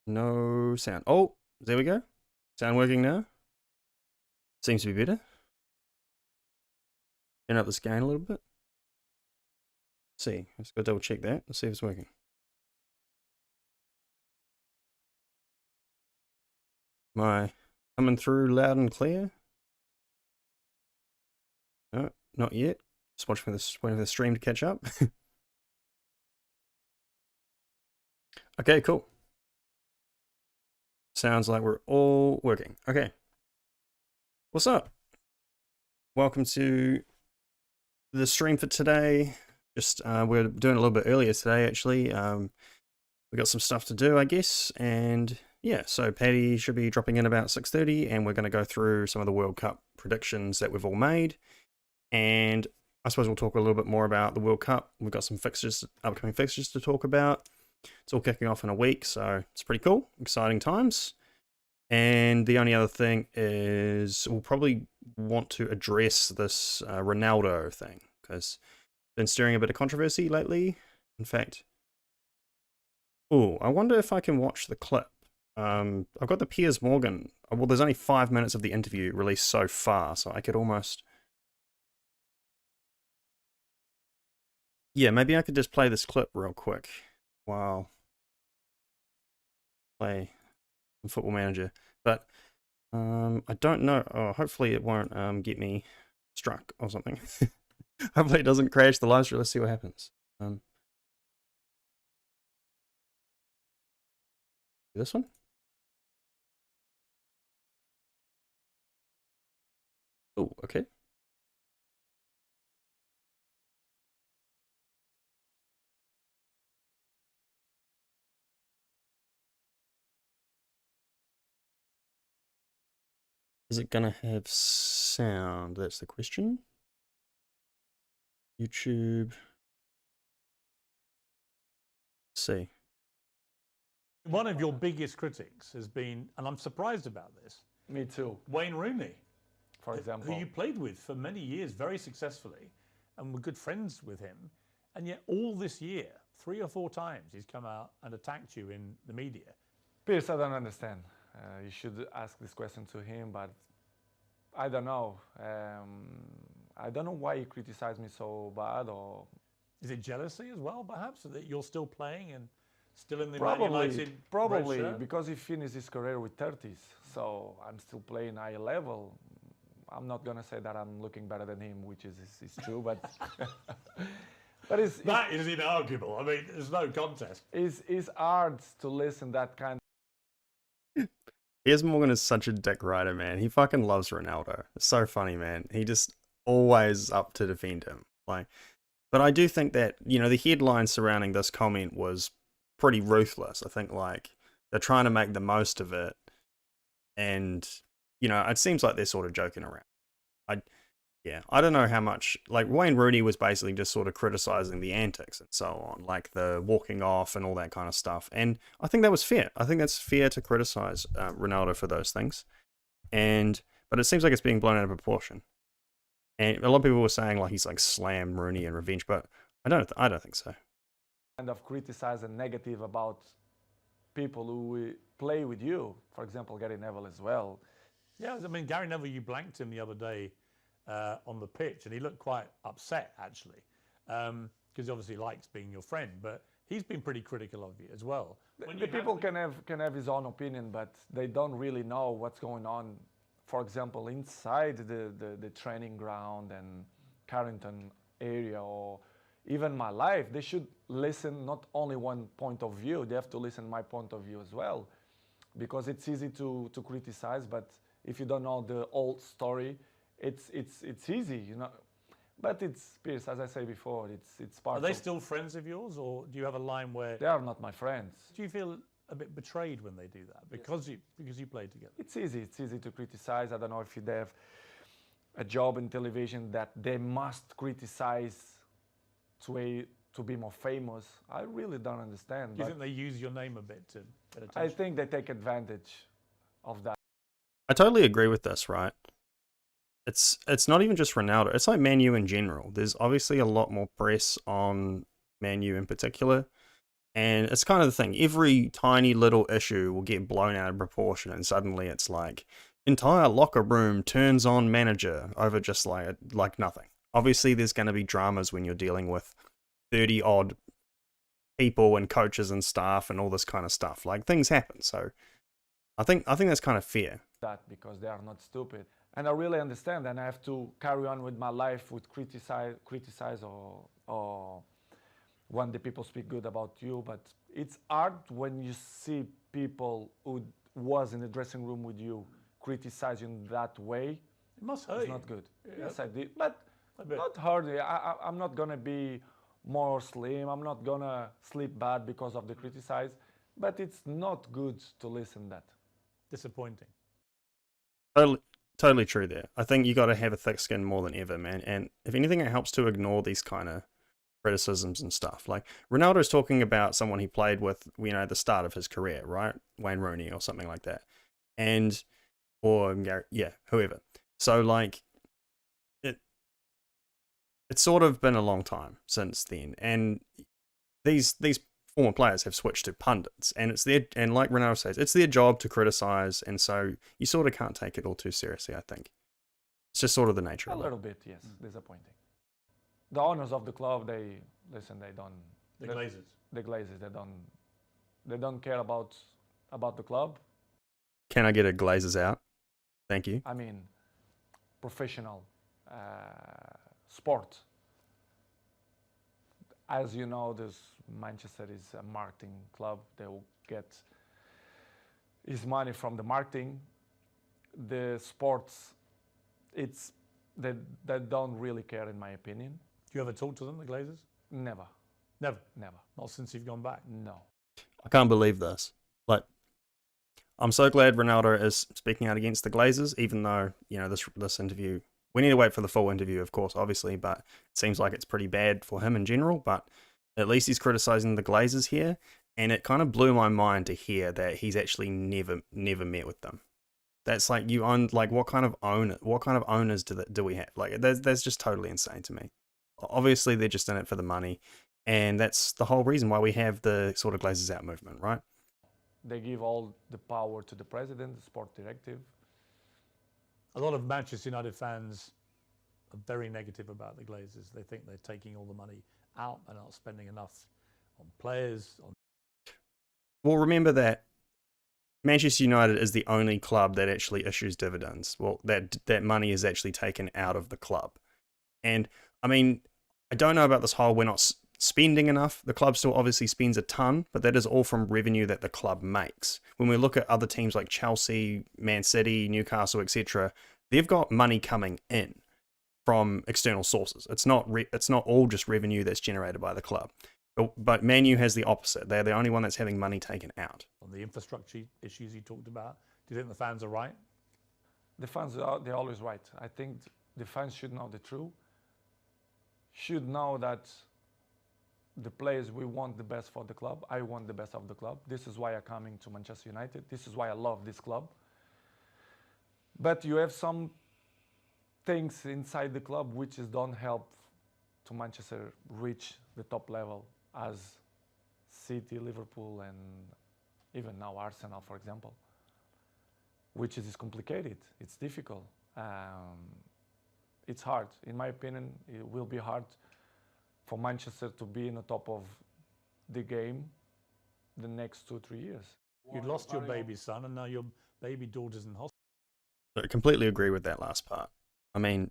No sound. Oh, there we go. Sound working now? Seems to be better. Turn up this gain a little bit. Let's see, let's go double check that. Let's see if it's working. Am I coming through loud and clear? No, not yet. Just waiting for the stream to catch up. Okay, cool. Sounds like we're all working. Okay. What's up? Welcome to the stream for today. Just we're doing a little bit earlier today, actually. We got some stuff to do, I guess, and yeah. So Paddy should be dropping in about 6:30, and we're going to go through some of the World Cup predictions that we've all made, and I suppose we'll talk a little bit more about the World Cup. We've got some fixtures, upcoming fixtures to talk about. It's all kicking off in a week, so it's pretty cool, exciting times. And the only other thing is we'll probably want to address this Ronaldo thing, because it's been stirring a bit of controversy lately. In fact, oh, I wonder if I can watch the clip. I've got the Piers Morgan. Well, there's only 5 minutes of the interview released so far, so I could almost... Yeah, maybe I could just play this clip real quick. Wow. Play Football Manager. But I don't know. Oh, hopefully it won't get me struck or something. Hopefully it doesn't crash the live stream. Let's see what happens. This one? Oh, okay. Is it gonna have sound? That's the question. YouTube. Let's see. One of your biggest critics has been, and I'm surprised about this, Me too. Wayne Rooney, For example, who you played with for many years very successfully and were good friends with him. And yet all this year, 3 or 4 times, he's come out and attacked you in the media. Pierce, I don't understand. You should ask this question to him, but I don't know. I don't know why he criticized me so bad, or Is it jealousy as well, perhaps, that you're still playing and still in the probably, Man United probably red shirt? because he finished his career with 30s. So I'm still playing high level. I'm not gonna say that I'm looking better than him, which is true, but but That is inarguable. I mean, there's no contest. it's hard to listen that kind. Piers Morgan is such a dick rider, man. He fucking loves Ronaldo. It's so funny, man. He just always up to defend him. Like, but I do think that, you know, the headline surrounding this comment was pretty ruthless. I think, like, they're trying to make the most of it, and, you know, it seems like they're sort of joking around. I don't know how much, like, Wayne Rooney was basically just sort of criticizing the antics and so on, like the walking off and all that kind of stuff. And I think that was fair. I think that's fair to criticize Ronaldo for those things. But it seems like it's being blown out of proportion. And a lot of people were saying like he's like slammed Rooney in revenge, but I don't think so. Kind of criticize and negative about people who play with you. For example, Gary Neville as well. Yeah, I mean, Gary Neville, you blanked him the other day on the pitch, and he looked quite upset, actually, because he obviously likes being your friend, but he's been pretty critical of you as well. The people can have his own opinion, but they don't really know what's going on, for example, inside the training ground and Carrington area, or even my life. They should listen not only one point of view, they have to listen my point of view as well, because it's easy to criticize, but if you don't know the whole story, it's easy, you know. But it's, Pierce, as I say before, it's part of... Are they still friends of yours, or do you have a line where... They are not my friends. Do you feel a bit betrayed when they do that, because you played together? It's easy to criticize. I don't know if they have a job in television that they must criticize to be more famous. I really don't understand. Do you think they use your name a bit to get attention? I think they take advantage of that. I totally agree with this, right? It's not even just Ronaldo. It's like Man U in general. There's obviously a lot more press on Man U in particular. And it's kind of the thing. Every tiny little issue will get blown out of proportion, and suddenly it's like entire locker room turns on manager over just like nothing. Obviously, there's going to be dramas when you're dealing with 30 odd people and coaches and staff and all this kind of stuff. Like things happen. So I think that's kind of fair. That because they are not stupid, and I really understand. And I have to carry on with my life with criticize or when the people speak good about you. But it's hard when you see people who was in the dressing room with you criticize you in that way. It must hurt. It's you. not good. Yeah. Yes, I did, but not hard. I'm not gonna be more slim. I'm not gonna sleep bad because of the criticize. But it's not good to listen that. Disappointing. Totally true there. I think you got to have a thick skin more than ever, man. And if anything, it helps to ignore these kind of criticisms and stuff. Like Ronaldo's talking about someone he played with, at the start of his career, right? Wayne Rooney or something like that, or whoever. So like, it's sort of been a long time since then, and these former players have switched to pundits, and and like Ronaldo says, it's their job to criticize, and so you sort of can't take it all too seriously. I think it's just sort of the nature of it. A little bit, yes, disappointing. The owners of the club, they don't. The Glazers. The Glazers, they don't care about the club. Can I get a Glazers out? Thank you. I mean, professional sport. As you know, Manchester is a marketing club. They will get his money from the marketing. The sports, they don't really care, in my opinion. Do you ever talk to them, the Glazers? Never. Never. Never. Not since you've gone back. No. I can't believe this. Like, I'm so glad Ronaldo is speaking out against the Glazers, even though, this interview, we need to wait for the full interview, of course, obviously, but it seems like it's pretty bad for him in general, but at least he's criticizing the Glazers here, and it kind of blew my mind to hear that he's actually never met with them. That's like, you own, like, what kind of owners do we have? Like, that's just totally insane to me. Obviously, they're just in it for the money, and that's the whole reason why we have the sort of Glazers out movement, right? They give all the power to the president, the sport directive. A lot of Manchester United fans are very negative about the Glazers. They think they're taking all the money out and not spending enough on players. Well, remember that Manchester United is the only club that actually issues dividends. Well, that money is actually taken out of the club. And, I mean, I don't know about this whole we're not spending enough. The club still obviously spends a ton, but that is all from revenue that the club makes. When we look at other teams like Chelsea, Man City, Newcastle, etc., they've got money coming in from external sources. It's not all just revenue that's generated by the club. But Man U has the opposite. They're the only one that's having money taken out. On the infrastructure issues you talked about, do you think the fans are right? The fans, they're always right. I think the fans should know the truth. Should know that the players, we want the best for the club. I want the best of the club. This is why I'm coming to Manchester United. This is why I love this club. But you have some things inside the club which don't help to Manchester reach the top level as City, Liverpool, and even now Arsenal, for example, which is complicated. It's difficult. It's hard. In my opinion, it will be hard for Manchester to be in the top of the game the next 2-3 years. You'd lost your baby son, and now your baby daughter's in hospital. I completely agree with that last part. I mean,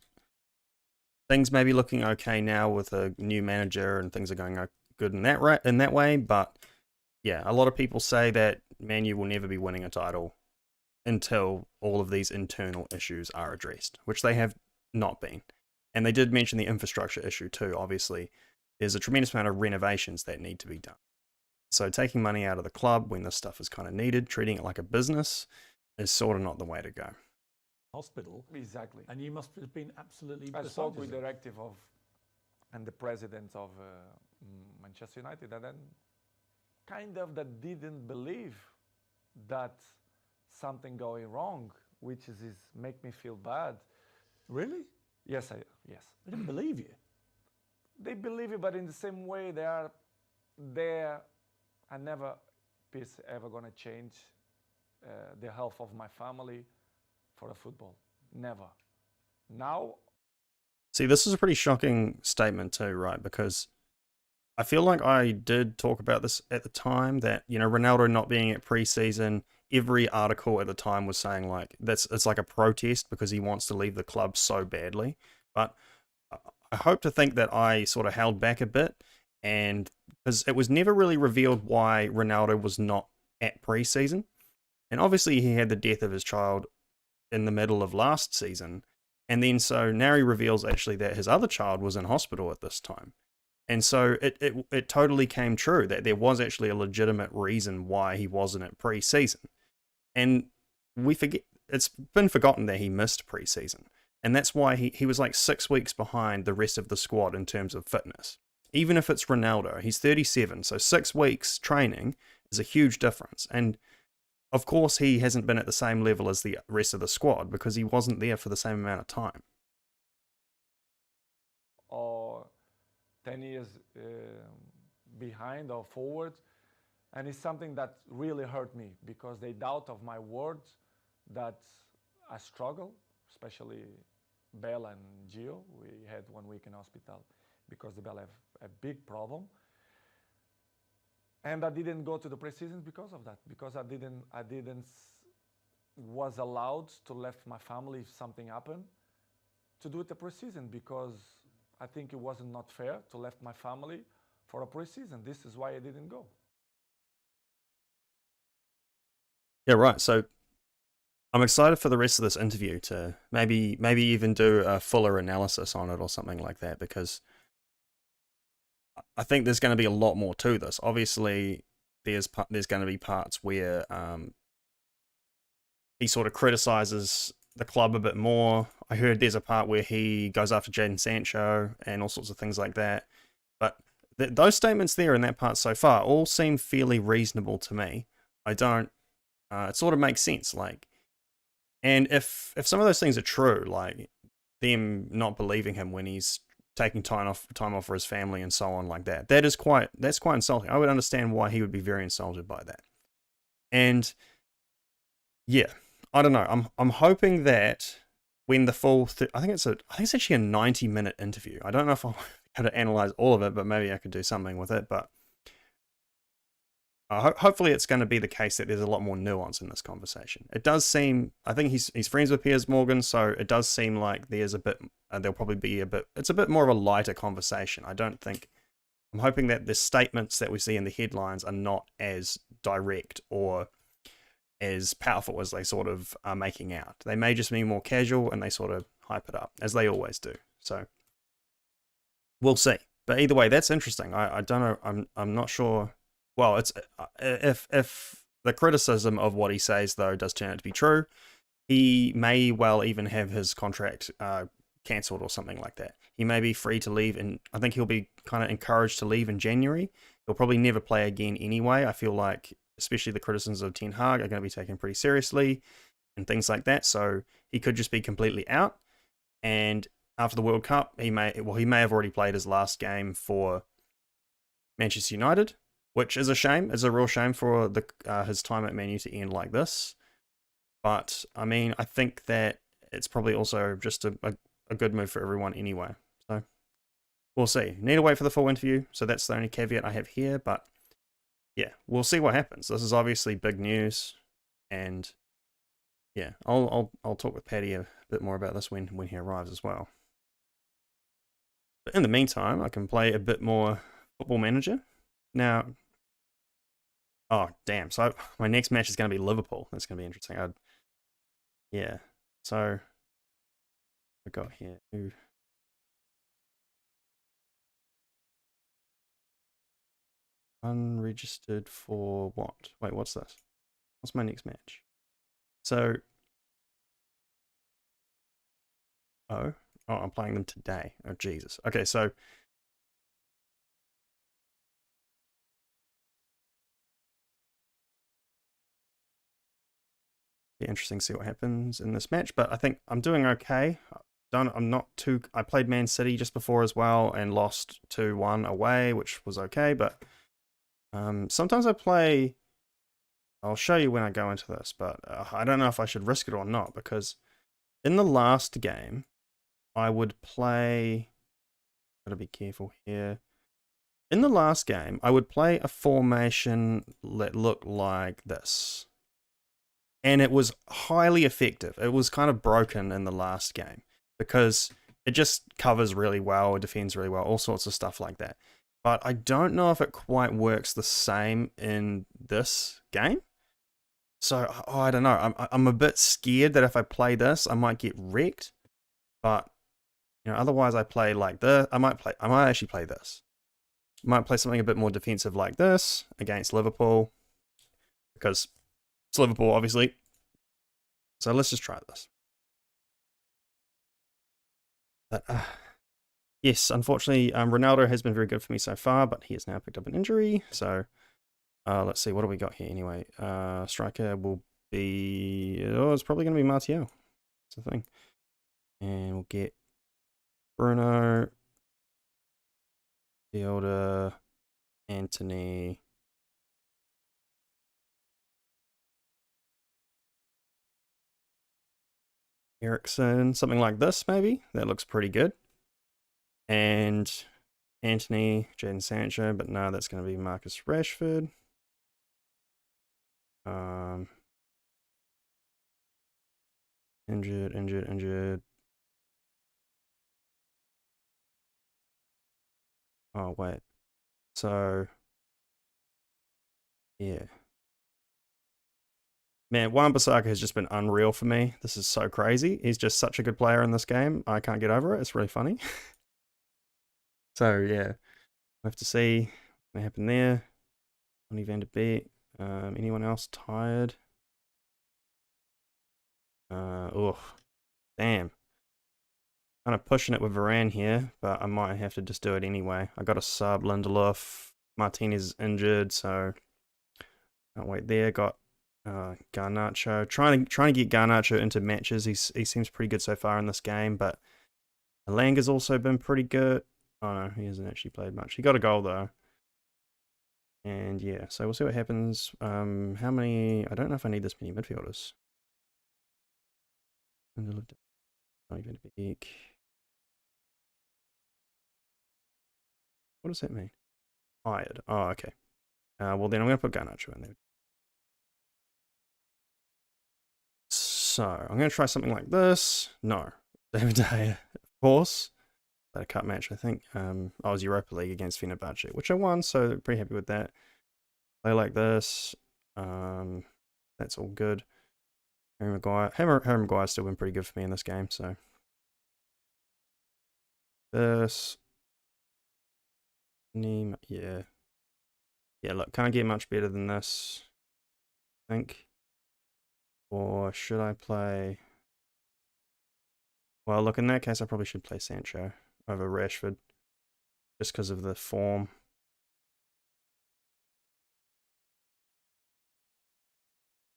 things may be looking okay now with a new manager, and things are going good in that way. But yeah, a lot of people say that Man U will never be winning a title until all of these internal issues are addressed, which they have not been. And they did mention the infrastructure issue too. Obviously, there's a tremendous amount of renovations that need to be done. So taking money out of the club when this stuff is kind of needed, treating it like a business, is sort of not the way to go. Hospital. Exactly. And you must have been absolutely I beside spoke with the yourself. directive and the president of Manchester United, and then kind of that didn't believe that something going wrong, which is make me feel bad. Really? Yes. They didn't believe you. They believe you, but in the same way they are there I never peace ever gonna change the health of my family for the football. Never. Now, See, this is a pretty shocking statement too, right? Because I feel like I did talk about this at the time that, you know, Ronaldo not being at preseason, every article at the time was saying like it's like a protest because he wants to leave the club so badly. But I hope to think that I sort of held back a bit, and because it was never really revealed why Ronaldo was not at preseason. And obviously he had the death of his child in the middle of last season. And then so now he reveals actually that his other child was in hospital at this time. And so it totally came true that there was actually a legitimate reason why he wasn't at preseason. And we forget, it's been forgotten that he missed preseason. And that's why he was like 6 weeks behind the rest of the squad in terms of fitness. Even if it's Ronaldo, he's 37, so 6 weeks training is a huge difference. And of course, he hasn't been at the same level as the rest of the squad because he wasn't there for the same amount of time. or 10 years behind or forward. And it's something that really hurt me because they doubt of my words that I struggle, especially Bella and Gio. We had 1 week in hospital because the Bella have a big problem. And I didn't go to the preseason because of that, because I didn't was allowed to left my family if something happened to do it the preseason, because I think it wasn't not fair to left my family for a preseason. This is why I didn't go. Yeah, right. So I'm excited for the rest of this interview to maybe even do a fuller analysis on it or something like that, because I think there's going to be a lot more to this. Obviously, there's going to be parts where he sort of criticizes the club a bit more. I heard there's a part where he goes after Jadon Sancho and all sorts of things like that. But those statements there in that part so far all seem fairly reasonable to me. I don't. It sort of makes sense. Like, and if some of those things are true, like them not believing him when he's taking time off for his family and so on like that, that's quite insulting. I would understand why he would be very insulted by that. And yeah, I don't know. I'm hoping that when the full I think it's actually a 90-minute interview. I don't know if I'll be able to analyze all of it, but maybe I could do something with it. But hopefully it's going to be the case that there's a lot more nuance in this conversation. It does seem, I think he's friends with Piers Morgan, so it does seem like there's a bit, there'll probably be it's a bit more of a lighter conversation. I'm hoping that the statements that we see in the headlines are not as direct or as powerful as they sort of are making out. They may just be more casual and they sort of hype it up, as they always do. So we'll see. But either way, that's interesting. I don't know. I'm not sure. Well, it's if the criticism of what he says though does turn out to be true, he may well even have his contract cancelled or something like that. He may be free to leave, and I think he'll be kind of encouraged to leave in January. He'll probably never play again anyway. I feel like, especially the criticisms of Ten Hag are going to be taken pretty seriously and things like that. So he could just be completely out. And after the World Cup, he may have already played his last game for Manchester United, which is a shame. It's a real shame for his time at Man U to end like this. But I mean, I think that it's probably also just a good move for everyone anyway. So we'll see. Need to wait for the full interview. So that's the only caveat I have here. But yeah, we'll see what happens. This is obviously big news, and yeah, I'll talk with Paddy a bit more about this when he arrives as well. But in the meantime, I can play a bit more Football Manager. Now, oh damn! So my next match is going to be Liverpool. That's going to be interesting. Yeah. So I got here. Ooh. Unregistered for what? Wait, what's this? What's my next match? So, oh, I'm playing them today. Oh, Jesus. Okay, so be interesting to see what happens in this match, but I think I'm doing okay. I played Man City just before as well and lost 2-1 away, which was okay, but Sometimes I play. I'll show you when I go into this, but I don't know if I should risk it or not, because in the last game, I would play. Gotta be careful here. In the last game, I would play a formation that looked like this. And it was highly effective. It was kind of broken in the last game because it just covers really well, it defends really well, all sorts of stuff like that. But I don't know if it quite works the same in this game. So, I don't know. I'm a bit scared that if I play this, I might get wrecked. But, otherwise I play like this. I might actually play this. I might play something a bit more defensive like this against Liverpool. Because it's Liverpool, obviously. So let's just try this. But, yes, unfortunately, Ronaldo has been very good for me so far, but he has now picked up an injury. So let's see, what do we got here anyway? Striker will be... it's probably going to be Martial. That's the thing. And we'll get Bruno, Fielder, Anthony... Ericsson, something like this, maybe. That looks pretty good. And Anthony, Jadon Sancho, but no, that's going to be Marcus Rashford. Injured. Oh, wait. So, yeah. Man, Wan-Bissaka has just been unreal for me. This is so crazy. He's just such a good player in this game. I can't get over it. It's really funny. So, yeah. I have to see what happened there. Donny van der Beek. Anyone else tired? Damn. Kind of pushing it with Varane here, but I might have to just do it anyway. I got a sub, Lindelof. Martinez is injured, so can't wait there. Got Garnacho. Trying to get Garnacho into matches. He seems pretty good so far in this game, but Alanga's also been pretty good. Oh no, he hasn't actually played much. He got a goal though. And yeah, so we'll see what happens. How many? I don't know if I need this many midfielders. What does that mean? Tired. Oh, okay. Well, then I'm going to put Garnacho in there. So, I'm going to try something like this. No. David De Gea, of course. That a cup match, I think. I was Europa League against Fenerbahce, which I won, so pretty happy with that. Play like this. That's all good. Harry Maguire's still been pretty good for me in this game, so. This. Yeah. Yeah, look, can't get much better than this, I think. Or should I play... Well, look, in that case, I probably should play Sancho over Rashford, just because of the form.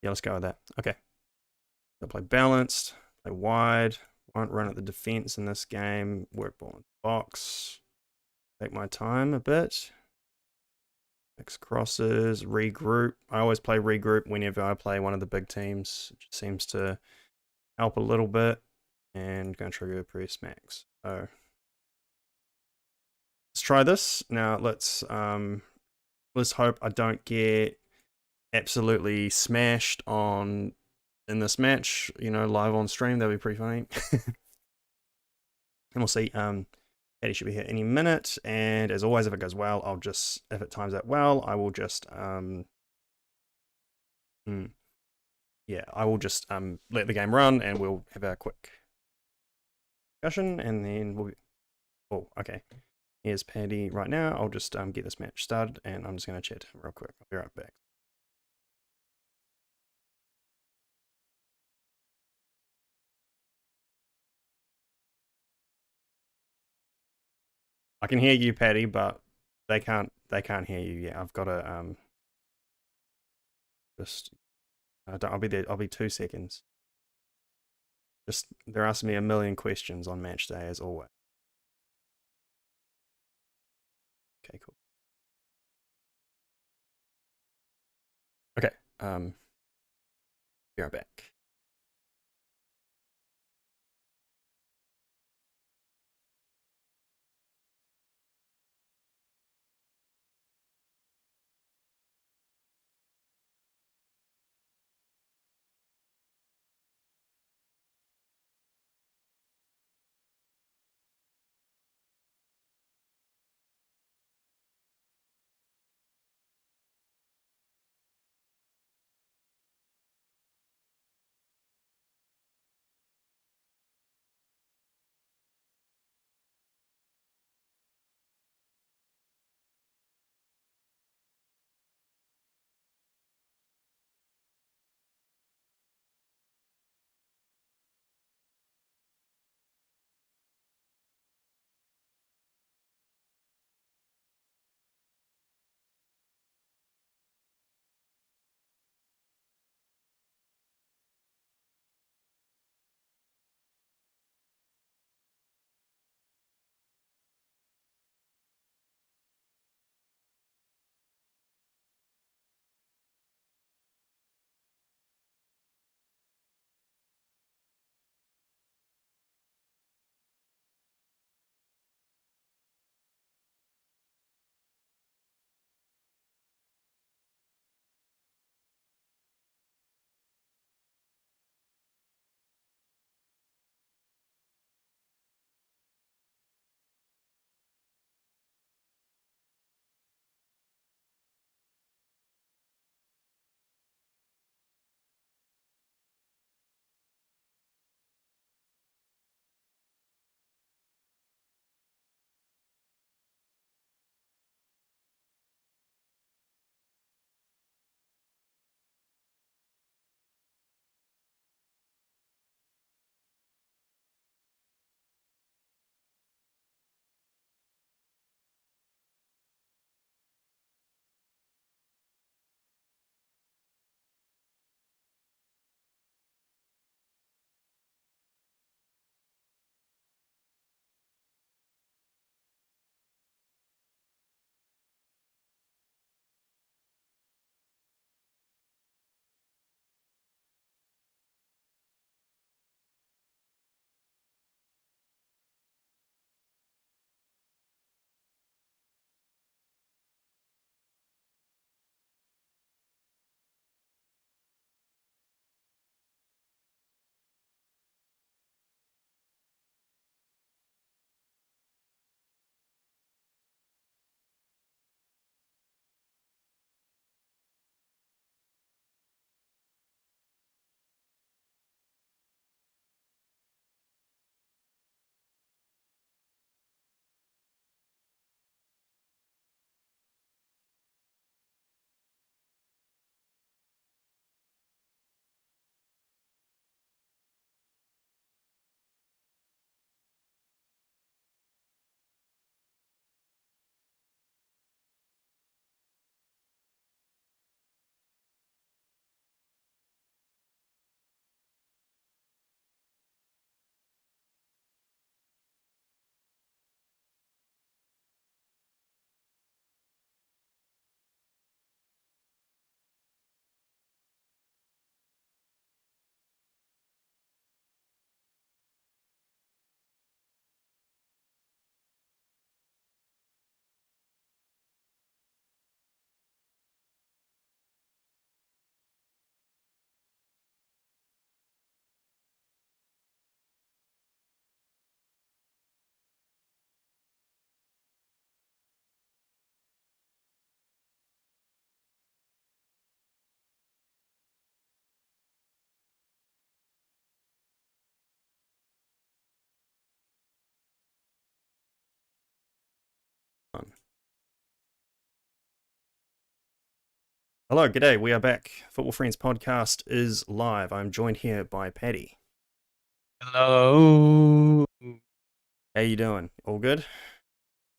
Yeah, let's go with that. Okay. I'll play balanced, play wide, won't run at the defense in this game, work ball in the box, take my time a bit. Mix crosses, regroup. I always play regroup whenever I play one of the big teams. It just seems to help a little bit. And going to trigger press max. So let's try this. Now let's hope I don't get absolutely smashed in this match, live on stream. That'd be pretty funny. And we'll see. Eddie should be here any minute, and as always, if it goes well, if it times out well, I will just let the game run, and we'll have a quick discussion, and then oh, okay. Here's Paddy right now. I'll just get this match started, and I'm just going to chat to him real quick. I'll be right back. I can hear you, Paddy, but they can't hear you. Yeah, I've got to I'll be there. I'll be 2 seconds. Just they're asking me a million questions on match day as always. Okay, cool. Okay. We are back. Hello, g'day. We are back. Football Friends podcast is live. I'm joined here by Paddy. Hello. How you doing? All good?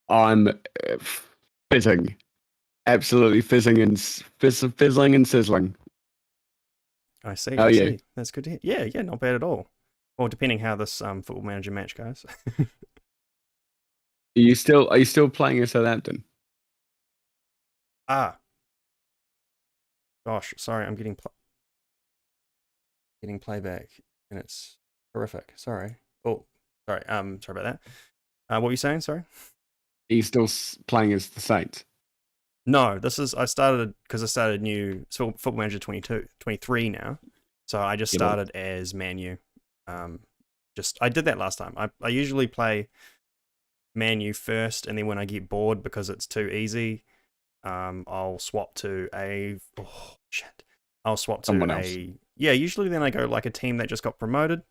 I'm fizzing, absolutely fizzing and fizzling and sizzling. I see. How I are see. you? That's good to hear. Yeah, not bad at all. Well, depending how this Football Manager match goes. Are you still playing at Southampton? Ah, Gosh, sorry, I'm getting playback, and it's horrific. Sorry. Oh, sorry. Sorry about that. What were you saying? Sorry. He's still playing as the Saints. No, I started new Football Manager 23 now. So I just started as Man U. I did that last time. I usually play Man U first, and then when I get bored because it's too easy, I'll swap to Someone else. Usually then I go like a team that just got promoted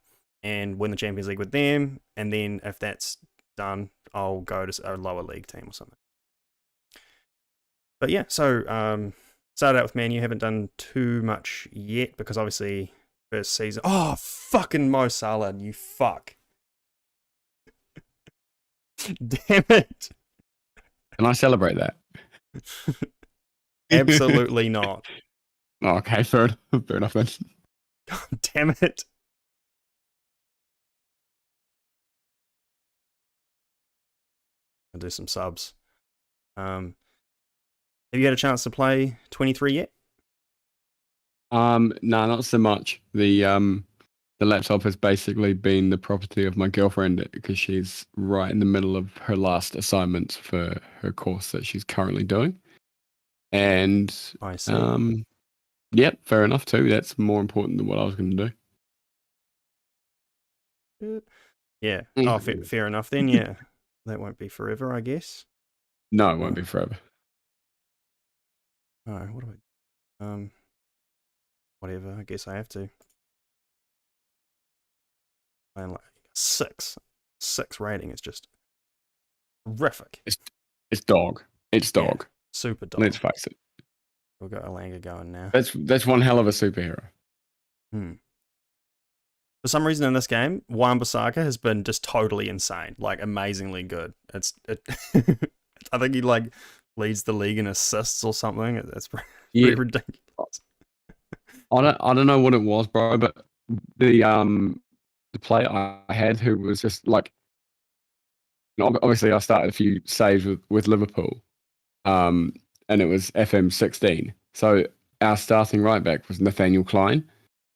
and win the Champions League with them, and then if that's done, I'll go to a lower league team or something. But yeah, so started out with Man U, haven't done too much yet because obviously first season. Oh, fucking Mo Salah, you fuck. Damn it. Can I celebrate that? Absolutely not. Oh, okay, fair enough then. God damn it. I'll do some subs. Have you had a chance to play 23 yet? No, not so much. The laptop has basically been the property of my girlfriend because she's right in the middle of her last assignments for her course that she's currently doing. And I see. Yep, fair enough too. That's more important than what I was going to do. Yeah. Oh, fair enough then. Yeah, that won't be forever, I guess. No, it won't be forever. Oh, what do I? Whatever. I guess I have to. I'm like 6 rating. It's just horrific. It's dog. It's dog. Yeah, super dog. Let's face it. We've got Alanga going now. That's one hell of a superhero. For some reason in this game, Wan-Bissaka has been just totally insane, like amazingly good. I think he like leads the league in assists or something. It's pretty ridiculous. I don't know what it was, bro, but the player I had who was just like, obviously I started a few saves with Liverpool, and it was FM23. So our starting right back was Nathaniel Klein.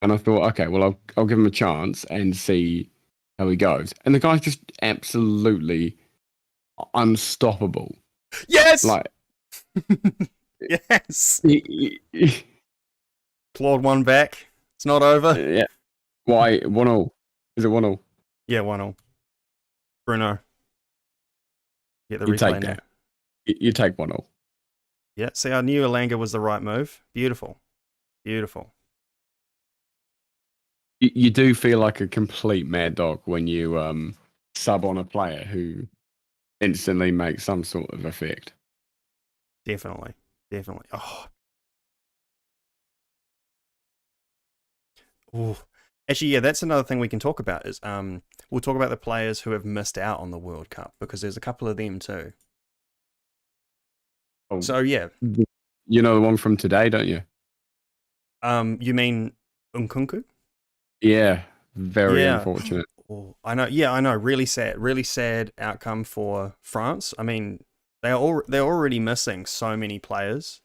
And I thought, okay, well, I'll give him a chance and see how he goes. And the guy's just absolutely unstoppable. Yes! Like, yes! Clawed one back. It's not over. Yeah. Why? 1-0. Is it 1-0? Yeah, 1-0. Bruno. Get the You replay take now. that. You take 1-0. Yeah, see, I knew Alanga was the right move. Beautiful. Beautiful. You do feel like a complete mad dog when you sub on a player who instantly makes some sort of effect. Definitely. Oh. Ooh. Actually, yeah, that's another thing we can talk about is we'll talk about the players who have missed out on the World Cup because there's a couple of them too. Oh, so yeah. You know the one from today, don't you? You mean Nkunku? Yeah, very unfortunate. Oh, I know. Yeah, I know. Really sad outcome for France. I mean, they're already missing so many players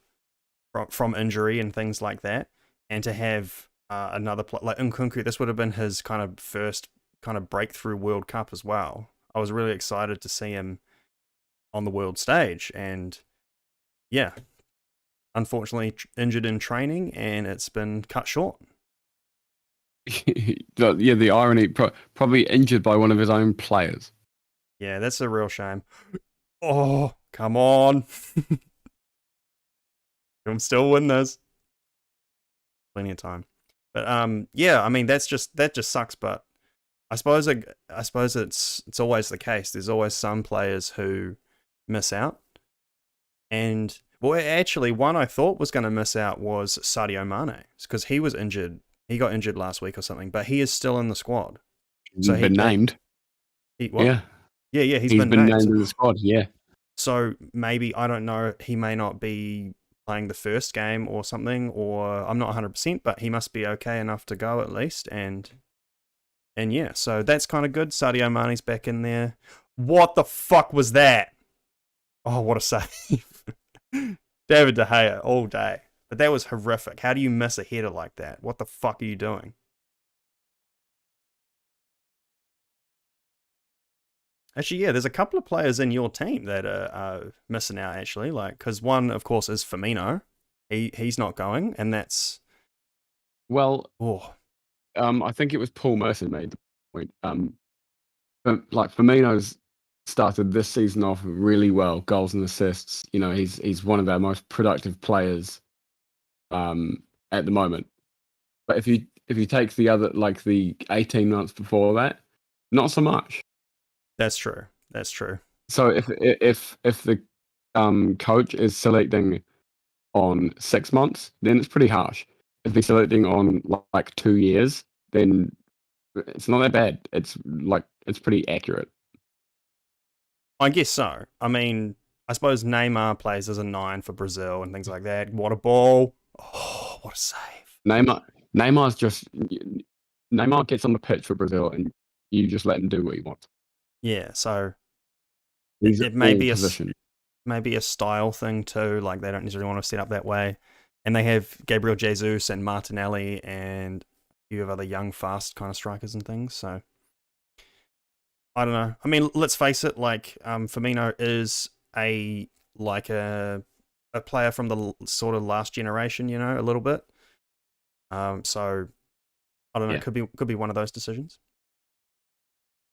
from injury and things like that, and to have another like Nkunku, this would have been his kind of first kind of breakthrough World Cup as well. I was really excited to see him on the world stage, and yeah, unfortunately injured in training, and it's been cut short. Yeah, the irony, probably injured by one of his own players. Yeah, that's a real shame. Oh, come on. I'm still win this. Plenty of time. But yeah, I mean that just sucks, but I suppose it's always the case. There's always some players who miss out. And well, actually one I thought was going to miss out was Sadio Mane because he was injured. He got injured last week or something, but he is still in the squad. So he's been named. Yeah, he's been named named in the squad. Yeah. So maybe, I don't know, he may not be playing the first game or something, or I'm not 100%, but he must be okay enough to go at least. And yeah, so that's kind of good. Sadio Mane's back in there. What the fuck was that? Oh, what a save. David De Gea all day. But that was horrific. How do you miss a header like that? What the fuck are you doing? Actually, yeah, there's a couple of players in your team that are missing out, actually. Like, because one, of course, is Firmino. He's not going, and that's... Well, Oh, I think it was Paul Merson made the point. Like Firmino's started this season off really well, goals and assists. You know, he's one of our most productive players at the moment. But if you take the other, like the 18 months before that, not so much. that's true. That's true. So if the coach is selecting on 6 months, then it's pretty harsh. If he's selecting on like 2 years, then it's not that bad. It's pretty accurate. I guess so. I mean, I suppose Neymar plays as a 9 for Brazil and things like that. What a ball. Oh, what a save. Neymar gets on the pitch for Brazil and you just let him do what he wants. Yeah, so He's it may be a a style thing too. Like, they don't necessarily want to set up that way. And they have Gabriel Jesus and Martinelli and a few of other young, fast kind of strikers and things. So I don't know. I mean, let's face it. Like, Firmino is a player from the sort of last generation. You know, a little bit. So I don't know. Yeah. Could be one of those decisions.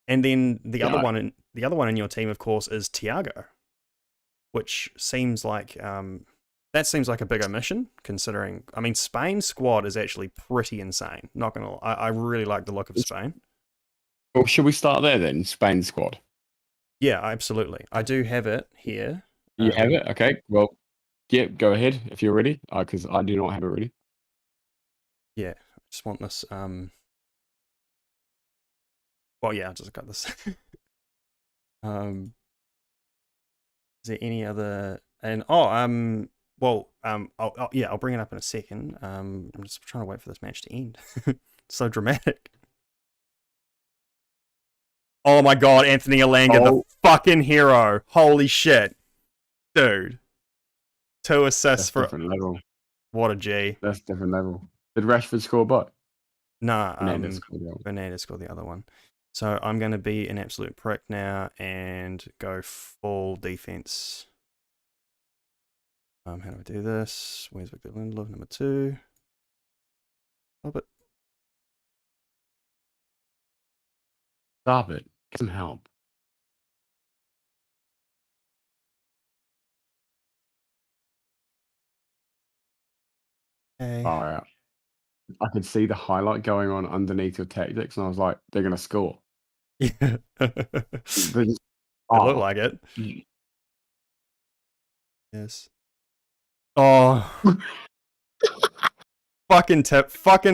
And then the other one in your team, of course, is Thiago, which seems like that seems like a big omission, considering. I mean, Spain's squad is actually pretty insane. Not gonna lie, I really like the look of Spain. Well, should we start there then? Spain squad. Yeah, absolutely. I do have it here. You have it? Okay. Well, yeah, go ahead if you're ready, because I do not have it ready. Yeah, I just want this. Well, yeah, I'll just got this. Is there any other? And well, I'll bring it up in a second. I'm just trying to wait for this match to end. So dramatic. Oh my god, Anthony Elanga, the fucking hero. Holy shit. Dude. 2 assists for... different level. What a G. That's different level. Did Rashford score a bot? Nah, Fernandez scored the other one. So I'm going to be an absolute prick now and go full defense. How do I do this? Where's Victor Lindelof, number 2? Stop it. Stop it. Get some help. Okay. All right. I could see the highlight going on underneath your tactics, and I was like, they're going to score. Yeah. It looked like it. Yes. Oh. fucking typical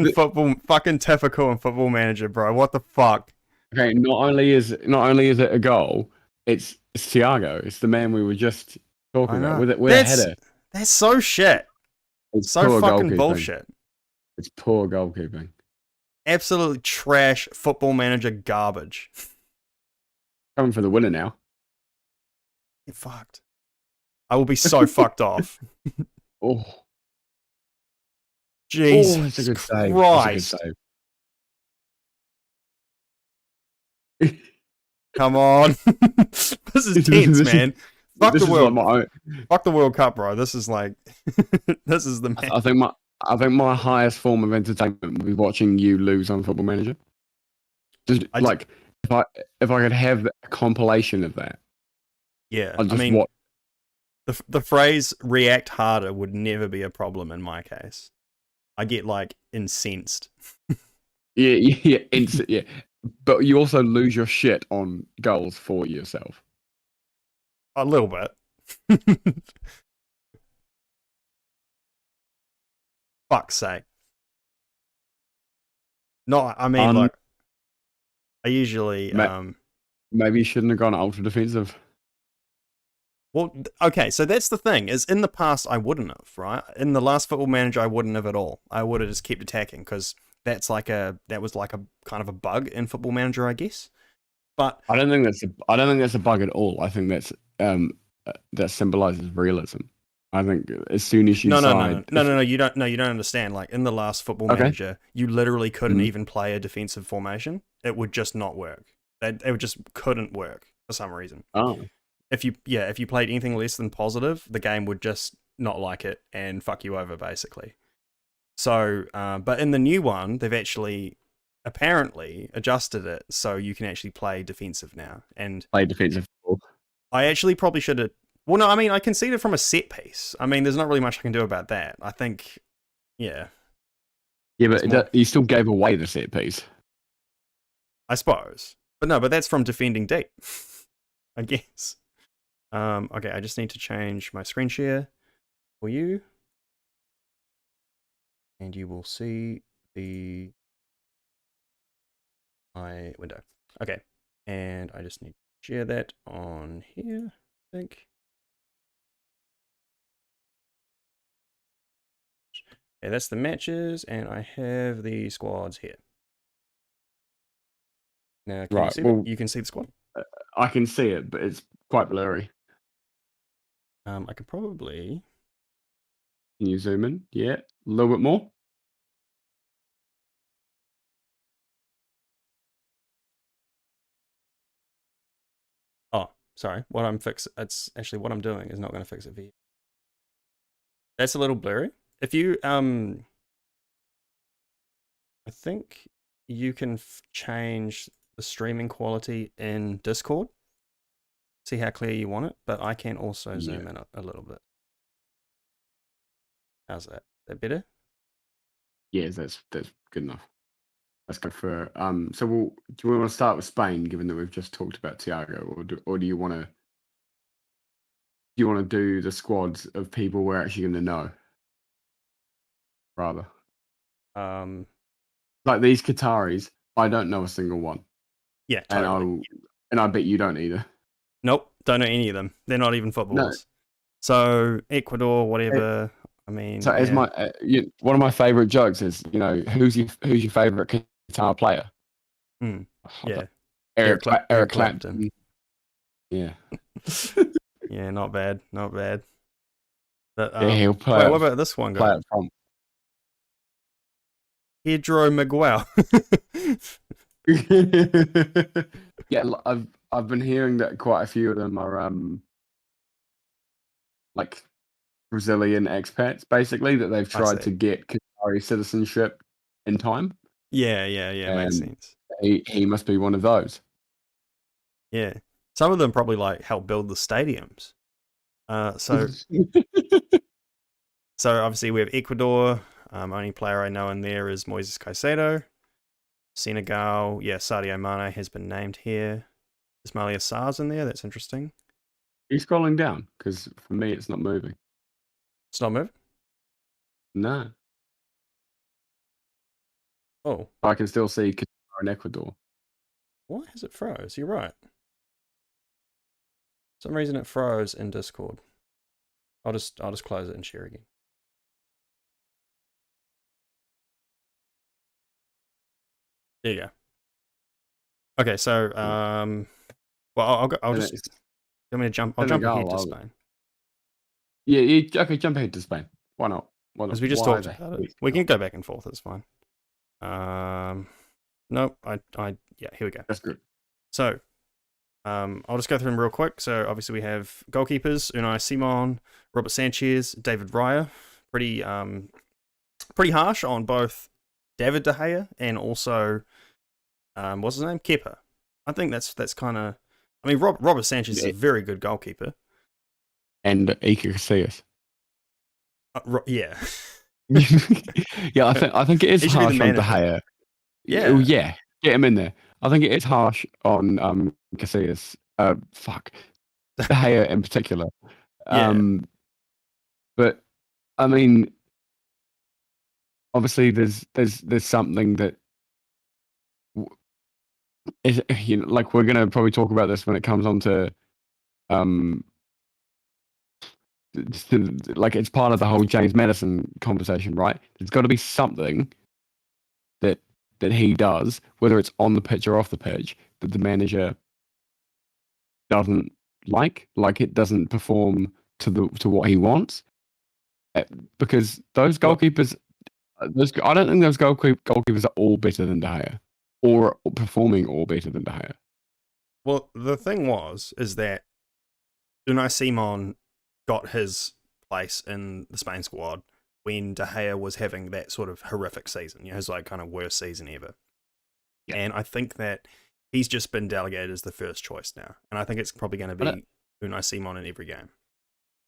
in Football Manager, bro. What the fuck? Okay, not only is it a goal, it's Thiago. It's the man we were just talking about with a header. That's so shit. It's so fucking bullshit. It's poor goalkeeping. Absolutely trash Football Manager garbage. Coming for the winner now. Get fucked. I will be so fucked off. Oh. Jesus that's a good save. Christ. That's a good save. Come on. This is tense, man. Fuck the world. Fuck the World Cup, bro. This is like this is the match. I think my highest form of entertainment would be watching you lose on Football Manager. If I could have a compilation of that. Yeah, I mean, the phrase "react harder" would never be a problem in my case. I get like incensed. Yeah. But you also lose your shit on goals for yourself. A little bit. Fuck's sake. No, I mean, like, I usually... maybe you shouldn't have gone ultra defensive. Well, okay, so that's the thing, is in the past I wouldn't have, right? In the last Football Manager I wouldn't have at all. I would have just kept attacking, because that was like a kind of a bug in Football Manager, I guess. But I don't think that's a bug at all. I think that's that symbolizes realism. I think as soon as you No, decide, you don't. No, you don't understand. Like in the last Football Okay. Manager, you literally couldn't Mhm. even play a defensive formation. It would just not work. It just couldn't work for some reason. Oh, If you played anything less than positive, the game would just not like it and fuck you over basically. So, but in the new one, they've actually apparently adjusted it so you can actually play defensive now. And play defensive football. I actually probably should have. Well, no, I mean I conceded from a set piece. I mean, there's not really much I can do about that. I think, yeah, Yeah, It's but more- you still gave away the set piece. I suppose. But no, but that's from defending deep, I guess. Okay, I just need to change my screen share for you. And you will see my window. Okay. And I just need to share that on here, I think. Okay, that's the matches, and I have the squads here. Now, can you Right, see well- you can see the squad? I can see it, but it's quite blurry. I could probably... Can you zoom in? Yeah, a little bit more. Oh, sorry. It's actually what I'm doing is not going to fix it for you. That's a little blurry. If you I think you can change the streaming quality in Discord. See how clear you want it, but I can also zoom in a little bit. How's that? That better? Yes, that's good enough. Let's go for so do we want to start with Spain, given that we've just talked about Thiago, or do you want to do the squads of people we're actually going to know? Rather, like these Qataris, I don't know a single one, Yeah, totally. and I bet you don't either. Nope, don't know any of them. They're not even footballers. So Ecuador, whatever. I mean, So as yeah. my one of my favorite jokes is, who's your favorite Qatar player? Yeah. Eric Eric Clapton. Yeah. Yeah, not bad, not bad. But Yeah, he'll play. wait, what about this one guy? Play it from. Pedro Miguel. Yeah, I've been hearing that quite a few of them are like Brazilian expats, basically, that they've tried to get Qatari citizenship in time. Yeah, makes And sense. He must be one of those. Yeah, some of them probably like help build the stadiums. So obviously we have Ecuador. Only player I know in there is Moises Caicedo. Senegal, yeah, Sadio Mane has been named here. Ismaila Sarr's in there. That's interesting. Are you scrolling down? Because for me, it's not moving. It's not moving? No. Oh. I can still see Qatar and Ecuador. Why has it froze? You're right. For some reason it froze in Discord. I'll just close it and share again. There you go. Okay, so well, I'll just. I'm gonna jump. I'll jump ahead to Spain. Yeah. Okay, jump ahead to Spain. Why not? Because we just talked about it. We can go back and forth. It's fine. Nope. Yeah. Here we go. That's good. So, I'll just go through them real quick. So obviously we have goalkeepers: Unai Simon, Robert Sanchez, David Raya. Pretty harsh on both David De Gea and also what's his name? Kepa. I think that's kind of. I mean, Robert Sanchez is a very good goalkeeper. And Iker Casillas. Yeah. Yeah, I think it is harsh on De Gea. Yeah. Oh, yeah. Get him in there. I think it is harsh on Casillas. Fuck. De Gea in particular. Yeah. But I mean, obviously there's something that is, like we're gonna probably talk about this when it comes on to like it's part of the whole James Maddison conversation, right? There's got to be something that he does, whether it's on the pitch or off the pitch, that the manager doesn't like it doesn't perform to what he wants. because those goalkeepers, I don't think those goalkeepers are all better than De Gea, or performing all better than De Gea. Well, the thing is that Unai Simon got his place in the Spain squad when De Gea was having that sort of horrific season, his like kind of worst season ever. Yeah. And I think that he's just been delegated as the first choice now. And I think it's probably going to be Unai Simon in every game.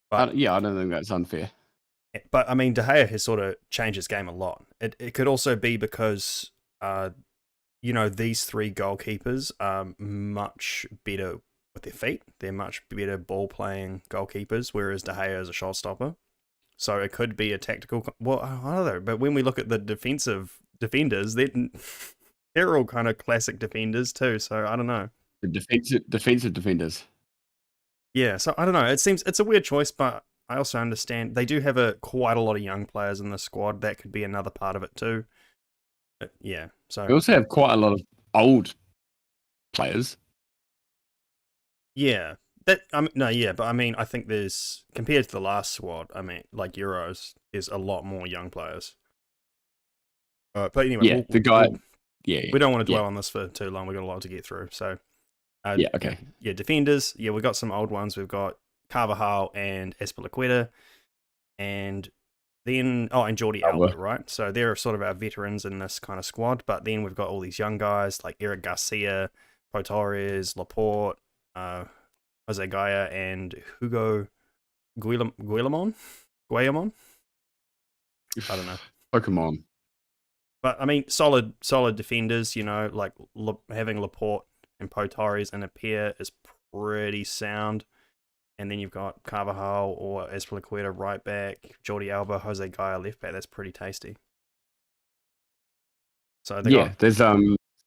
But, I don't think that's unfair. But I mean, De Gea has sort of changed his game a lot. It could also be because, these three goalkeepers are much better with their feet. They're much better ball-playing goalkeepers, whereas De Gea is a shot-stopper. So it could be a tactical... Well, I don't know. But when we look at the defenders, they're all kind of classic defenders too. So I don't know. The defensive defenders. Yeah, so I don't know. It seems it's a weird choice, but I also understand they do have quite a lot of young players in the squad. That could be another part of it too. But yeah, so we also have quite a lot of old players. Yeah, but I mean, I think there's compared to the last squad. I mean, like Euros, there's a lot more young players. But anyway, we don't want to dwell on this for too long. We've got a lot to get through. So okay. Yeah, defenders. Yeah, we've got some old ones. We've got Carvajal and Azpilicueta, and then and Jordi Alba, right? So they're sort of our veterans in this kind of squad. But then we've got all these young guys like Eric Garcia, Pau Torres, Laporte, Jose Gaya, and Hugo Guillamon. I don't know. Pokemon. But I mean, solid defenders. Like having Laporte and Pau Torres in a pair is pretty sound. And then you've got Carvajal or Azpilicueta right back, Jordi Alba, Jose Gaya left back. That's pretty tasty. So there's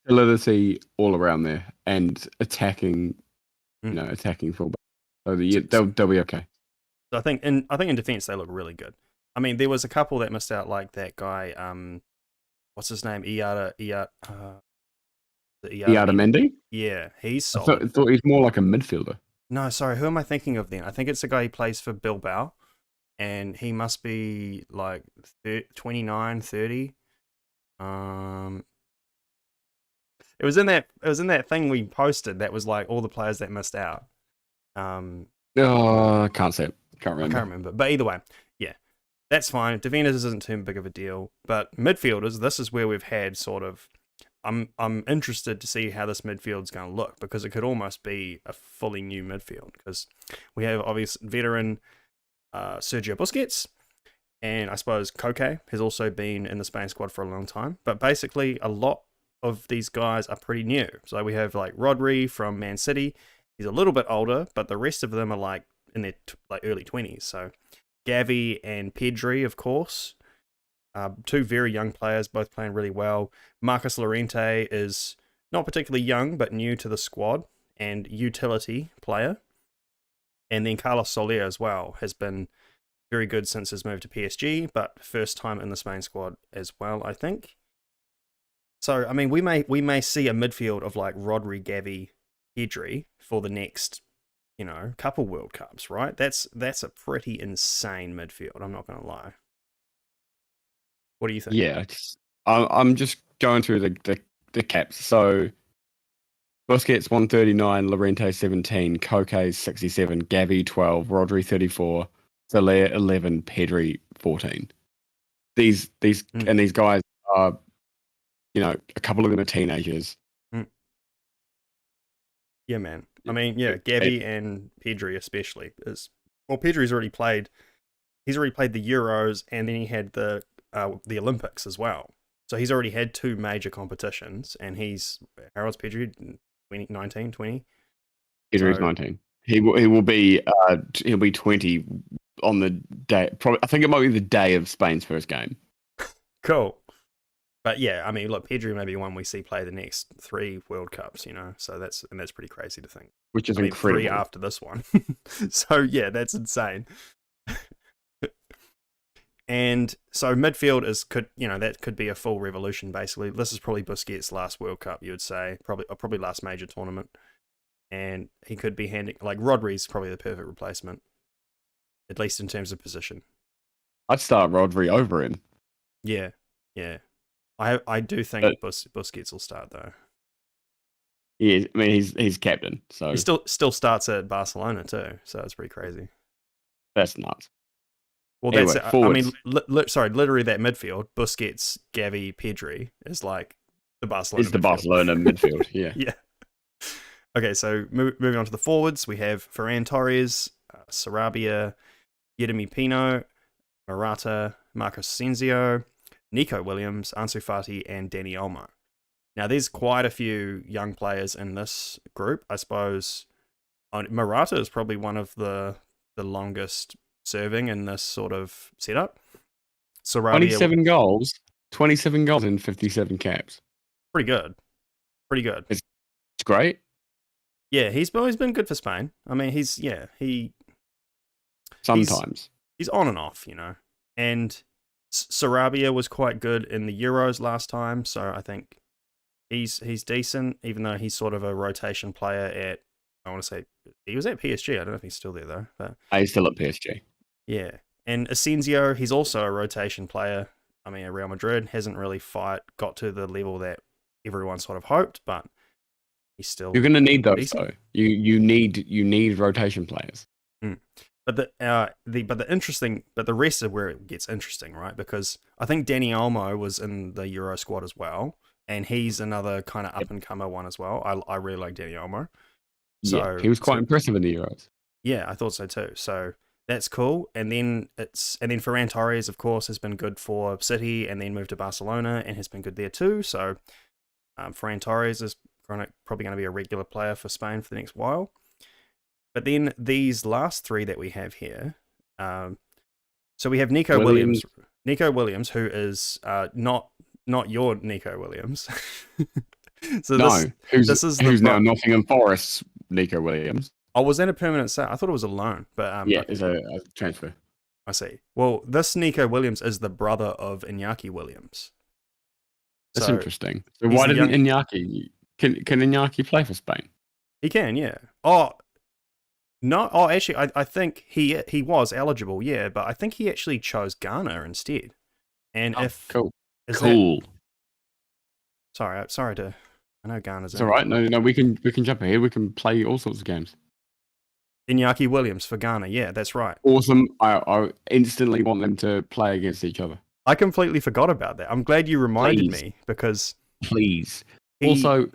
solidity all around there and attacking, attacking fullback. So they'll be okay. So I think in defense they look really good. I mean, there was a couple that missed out, like that guy. What's his name? Iada Mendy? Yeah, he's solid. I thought he's more like a midfielder. No, sorry, who am I thinking of then? I think it's the guy who plays for Bilbao, and he must be like 29, 30. It was in that thing we posted that was like all the players that missed out. I can't say it. Can't remember. I can't remember. But either way, yeah, that's fine. Defenders isn't too big of a deal. But midfielders, this is where we've had sort of... I'm interested to see how this midfield's going to look, because it could almost be a fully new midfield, because we have obvious veteran Sergio Busquets, and I suppose Koke has also been in the Spain squad for a long time. But basically, a lot of these guys are pretty new. So we have like Rodri from Man City. He's a little bit older, but the rest of them are like in their early 20s. So Gavi and Pedri, of course. Two very young players, both playing really well. Marcus Llorente is not particularly young, but new to the squad and utility player. And then Carlos Soler as well has been very good since his move to PSG, but first time in the Spain squad as well, I think. So, I mean, we may see a midfield of like Rodri, Gavi, Pedri for the next, couple World Cups, right? That's a pretty insane midfield, I'm not going to lie. What do you think? Yeah, I'm just going through the caps. So Busquets 139, Llorente 17, Koke 67, Gavi 12, Rodri 34, Soler 11, Pedri 14. These guys are, a couple of them are teenagers. Yeah, man. I mean, yeah, Gavi and Pedri especially Pedri's already played. He's already played the Euros, and then he had the Olympics as well. So he's already had two major competitions, and how old's Pedri? 19, 20? Pedri's 19. He will be he'll be 20 on the day. Probably, I think it might be the day of Spain's first game. Cool. But yeah, I mean, look, Pedri may be one we see play the next 3 World Cups, So that's pretty crazy to think. Which is incredible. 3 after this one. So yeah, that's insane. And so midfield that could be a full revolution. Basically, this is probably Busquets' last World Cup. You would say probably last major tournament, and he could be handing like Rodri's probably the perfect replacement, at least in terms of position. I'd start Rodri over him. Yeah, yeah. I do think Busquets will start though. He is. I mean, he's captain, so He still starts at Barcelona too, so it's pretty crazy. that's nuts. Well, Anyway, that's I forwards. mean, sorry, literally that midfield, Busquets, Gavi, Pedri is like the Barcelona. It's the midfield. Barcelona midfield. Yeah. Yeah. Okay, so moving on to the forwards, we have Ferran Torres, Sarabia, Yeremy Pino, Morata, Marcos Asensio, Nico Williams, Ansu Fati, and Dani Olmo. Now, there's quite a few young players in this group. I suppose Morata is probably one of the longest serving in this sort of setup. Sarabia, 27 goals in 57 caps. pretty good. Pretty good. It's great. Yeah, he's been good for Spain. I mean, Sometimes. he's on and off, you know. And Sarabia was quite good in the Euros last time, so I think he's decent, even though he's sort of a rotation player at, I want to say, he was at PSG. I don't know if he's still there though. But He's still at PSG. yeah. And Asensio, he's also a rotation player. I mean, at Real Madrid, hasn't really got to the level that everyone sort of hoped, but he's still. You're going to need those decent. though. You need rotation players. But the rest of where it gets interesting, right? Because I think Dani Olmo was in the Euro squad as well, and he's another kind of up and comer one as well. I really like Dani Olmo. So Yeah, he was quite impressive in the Euros. Yeah, I thought so too. So that's cool. And then Ferran Torres, of course, has been good for City, and then moved to Barcelona and has been good there too. So Ferran Torres is probably going to be a regular player for Spain for the next while. But then these last three that we have here, so we have Nico Williams, who is not your Nico Williams. So who's now Nottingham Forest's Nico Williams. Oh, was that a permanent sale? I thought it was a loan, but yeah, it's a transfer. I see. Well, this Nico Williams is the brother of Iñaki Williams. That's interesting. So why didn't Iñaki? Can Iñaki play for Spain? He can, yeah. Oh. No, actually, I think he was eligible, yeah, but I think he actually chose Ghana instead. And cool. Sorry to, I know Ghana's. It's all right. No, we can jump ahead. We can play all sorts of games. Iñaki Williams for Ghana, yeah, that's right. Awesome. I instantly want them to play against each other. I completely forgot about that. I'm glad you reminded me because. Please. Also,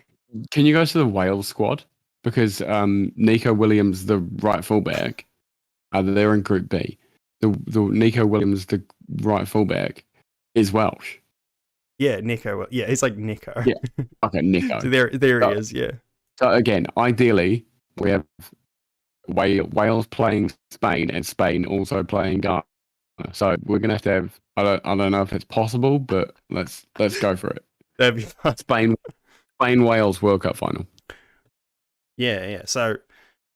can you go to the Wales squad? Because Nico Williams, the right fullback, they're in Group B. The Nico Williams, the right fullback, is Welsh. Yeah, Nico. Yeah, he's like Nico. Yeah. Okay, Nico. So there he is. Yeah. So again, ideally, we have Wales playing Spain and Spain also playing Ghana. So we're gonna have to have. I don't know if it's possible, but let's go for it. That'd be fun. Spain Wales World Cup final. Yeah. So,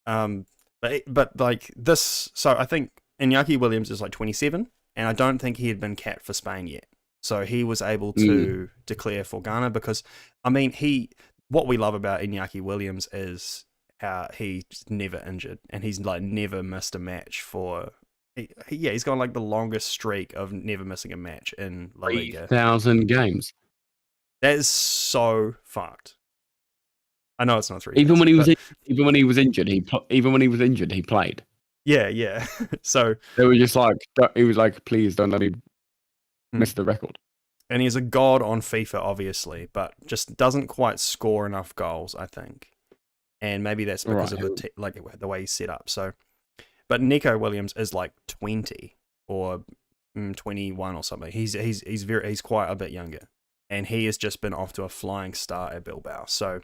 but like this. So I think Iñaki Williams is like 27, and I don't think he had been capped for Spain yet. So he was able to declare for Ghana because, I mean, what we love about Iñaki Williams is how he's never injured and he's like never missed a match for. He's got like the longest streak of never missing a match in La Liga. 3,000 games. That is so fucked. I know it's not 3. Even when he was injured, he played. Yeah. So they were just like, he was like, please don't let me miss the record. And he's a god on FIFA, obviously, but just doesn't quite score enough goals, I think. And maybe that's because of the way he's set up. So, but Nico Williams is like 20 or 21 or something. He's quite a bit younger, and he has just been off to a flying start at Bilbao. So.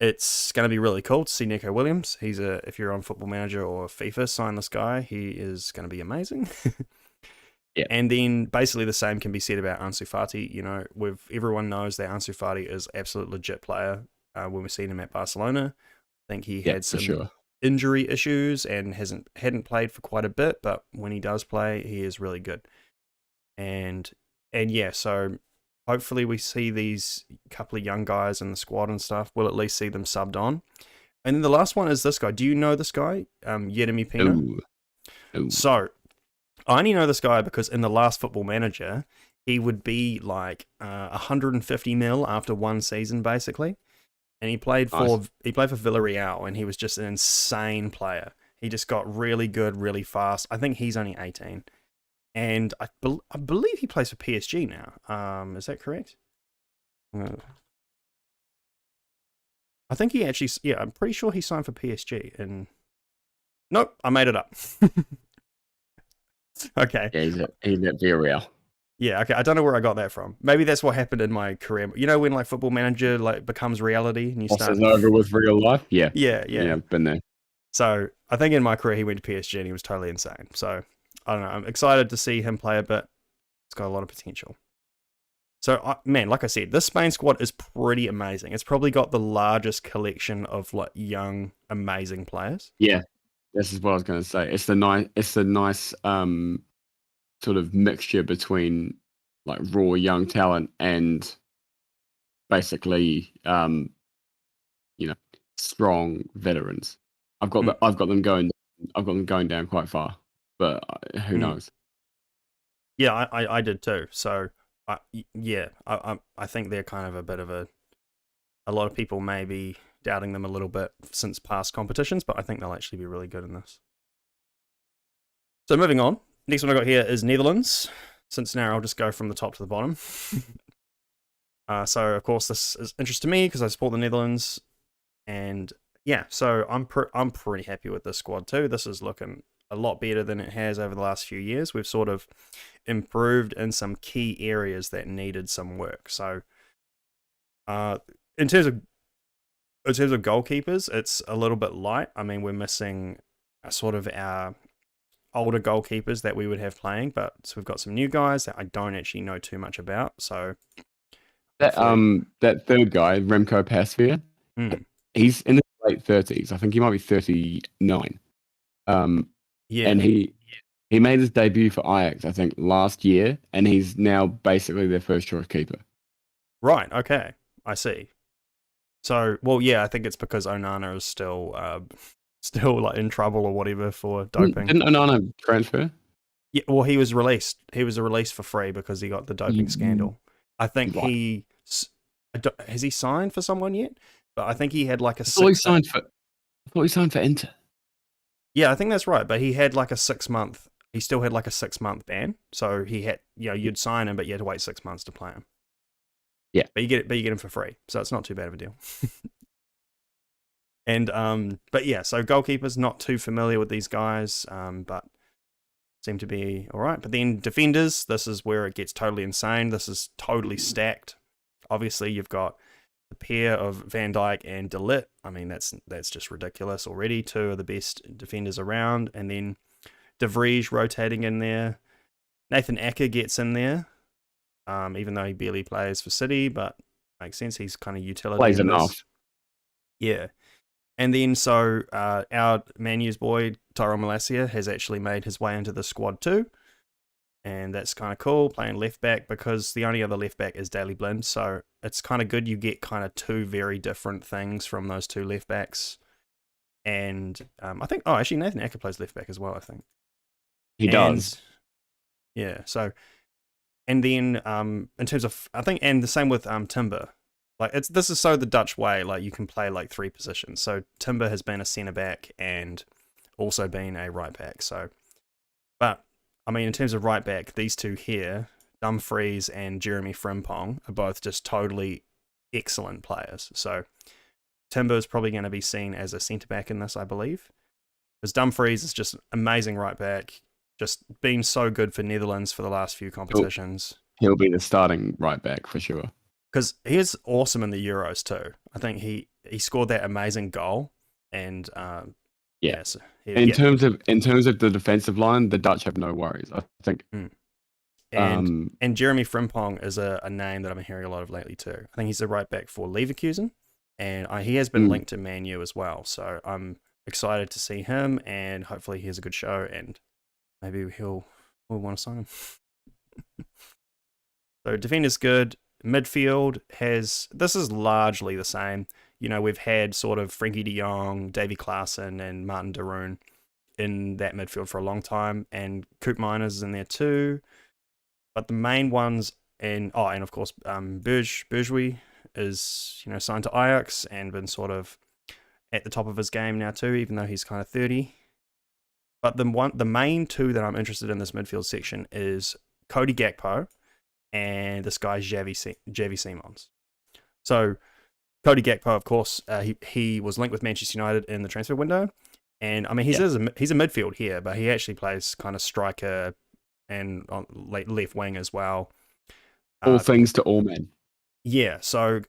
It's going to be really cool to see Nico Williams. If you're on Football Manager or FIFA, sign this guy. He is going to be amazing. Yeah. And then basically the same can be said about Ansu Fati. You know, everyone knows that Ansu Fati is absolute legit player. When we've seen him at Barcelona, I think he had some injury issues and hadn't played for quite a bit. But when he does play, he is really good. And yeah, so. Hopefully we see these couple of young guys in the squad and stuff. We'll at least see them subbed on. And then the last one is this guy. Do you know this guy? Yeremy Pino? Ooh. So, I only know this guy because in the last Football Manager, he would be like 150 mil after one season, basically. And he played for Villarreal, and he was just an insane player. He just got really good, really fast. I think he's only 18. And I believe he plays for PSG now. Is that correct? I think he actually, I'm pretty sure he signed for PSG. And nope, I made it up. Okay. Yeah, he's at Villarreal. Yeah, okay. I don't know where I got that from. Maybe that's what happened in my career. You know when like Football Manager like becomes reality and you start over with real life? Yeah. Yeah. I've been there. So I think in my career he went to PSG and he was totally insane. So I don't know. I'm excited to see him play a bit. It's got a lot of potential. So man, like I said, this Spain squad is pretty amazing. It's probably got the largest collection of like young, amazing players. Yeah, this is what I was going to say. It's a nice sort of mixture between like raw young talent and basically strong veterans. I've got them going down quite far, but who knows? Yeah, I did too. So I think they're kind of a bit of a lot of people may be doubting them a little bit since past competitions, but I think they'll actually be really good in this. So moving on, next one I got here is Netherlands. Since now I'll just go from the top to the bottom. So of course this is interest to me because I support the Netherlands, and yeah, so I'm pretty happy with this squad too. This is looking a lot better than it has over the last few years. We've sort of improved in some key areas that needed some work. So in terms of goalkeepers, it's a little bit light. I mean, we're missing sort of our older goalkeepers that we would have playing, but so we've got some new guys that I don't actually know too much about. So that third guy, Remco Pasveer, he's in his late 30s. I think he might be 39. Yeah, and he made his debut for Ajax, I think, last year, and he's now basically their first choice keeper. Right. Okay, I see. So, well, yeah, I think it's because Onana is still like in trouble or whatever for doping. Didn't Onana transfer? Yeah, well, he was released. He was released for free because he got the doping scandal. I think has he signed for someone yet? But I think he had like a. I thought he signed for Inter. Yeah, I think that's right. But he had like a 6-month. He still had like a 6-month ban. So he had, you'd sign him, but you had to wait 6 months to play him. Yeah, but you get him for free, so it's not too bad of a deal. And but yeah, so goalkeepers, not too familiar with these guys, but seem to be all right. But then defenders, this is where it gets totally insane. This is totally stacked. Obviously, you've got the pair of Van Dijk and De Ligt. I mean, that's just ridiculous already. Two of the best defenders around, and then De Vries rotating in there. Nathan Acker gets in there. Even though he barely plays for City, but makes sense. He's kind of utility. Plays enough. Yeah. And then so our Man U's boy, Tyrone Malacia, has actually made his way into the squad too. And that's kind of cool, playing left back, because the only other left back is Daley Blind. So it's kind of good. You get kind of two very different things from those two left backs. And I think, actually Nathan Acker plays left back as well, I think. He does. Yeah, so... And then in terms of, I think, and the same with Timber. Like this is so the Dutch way. Like you can play like 3 positions. So Timber has been a centre back and also been a right back. So, but I mean, in terms of right back, these two here, Dumfries and Jeremy Frimpong, are both just totally excellent players. So Timber is probably going to be seen as a centre back in this, I believe, because Dumfries is just amazing right back. Just been so good for Netherlands for the last few competitions. He'll be the starting right back for sure. Because he is awesome in the Euros too. I think he scored that amazing goal, and in terms of the defensive line, the Dutch have no worries, I think. And Jeremy Frimpong is a name that I've been hearing a lot of lately too. I think he's the right back for Leverkusen, and he has been linked to Man U as well. So I'm excited to see him, and hopefully he has a good show, and maybe we'll want to sign him. So defender's good. Midfield this is largely the same. We've had sort of Frankie de Jong, Davy Klaassen, and Martin de Roon in that midfield for a long time, and Coop Miners is in there too. But the main ones, and of course, Bergwijn is signed to Ajax and been sort of at the top of his game now too, even though he's kind of 30. But the main two that I'm interested in this midfield section is Cody Gakpo and this guy Xavi Simons. So Cody Gakpo, of course, he was linked with Manchester United in the transfer window, and I mean he's a midfield here, but he actually plays kind of striker and on left wing as well. All things to all men. Yeah. So,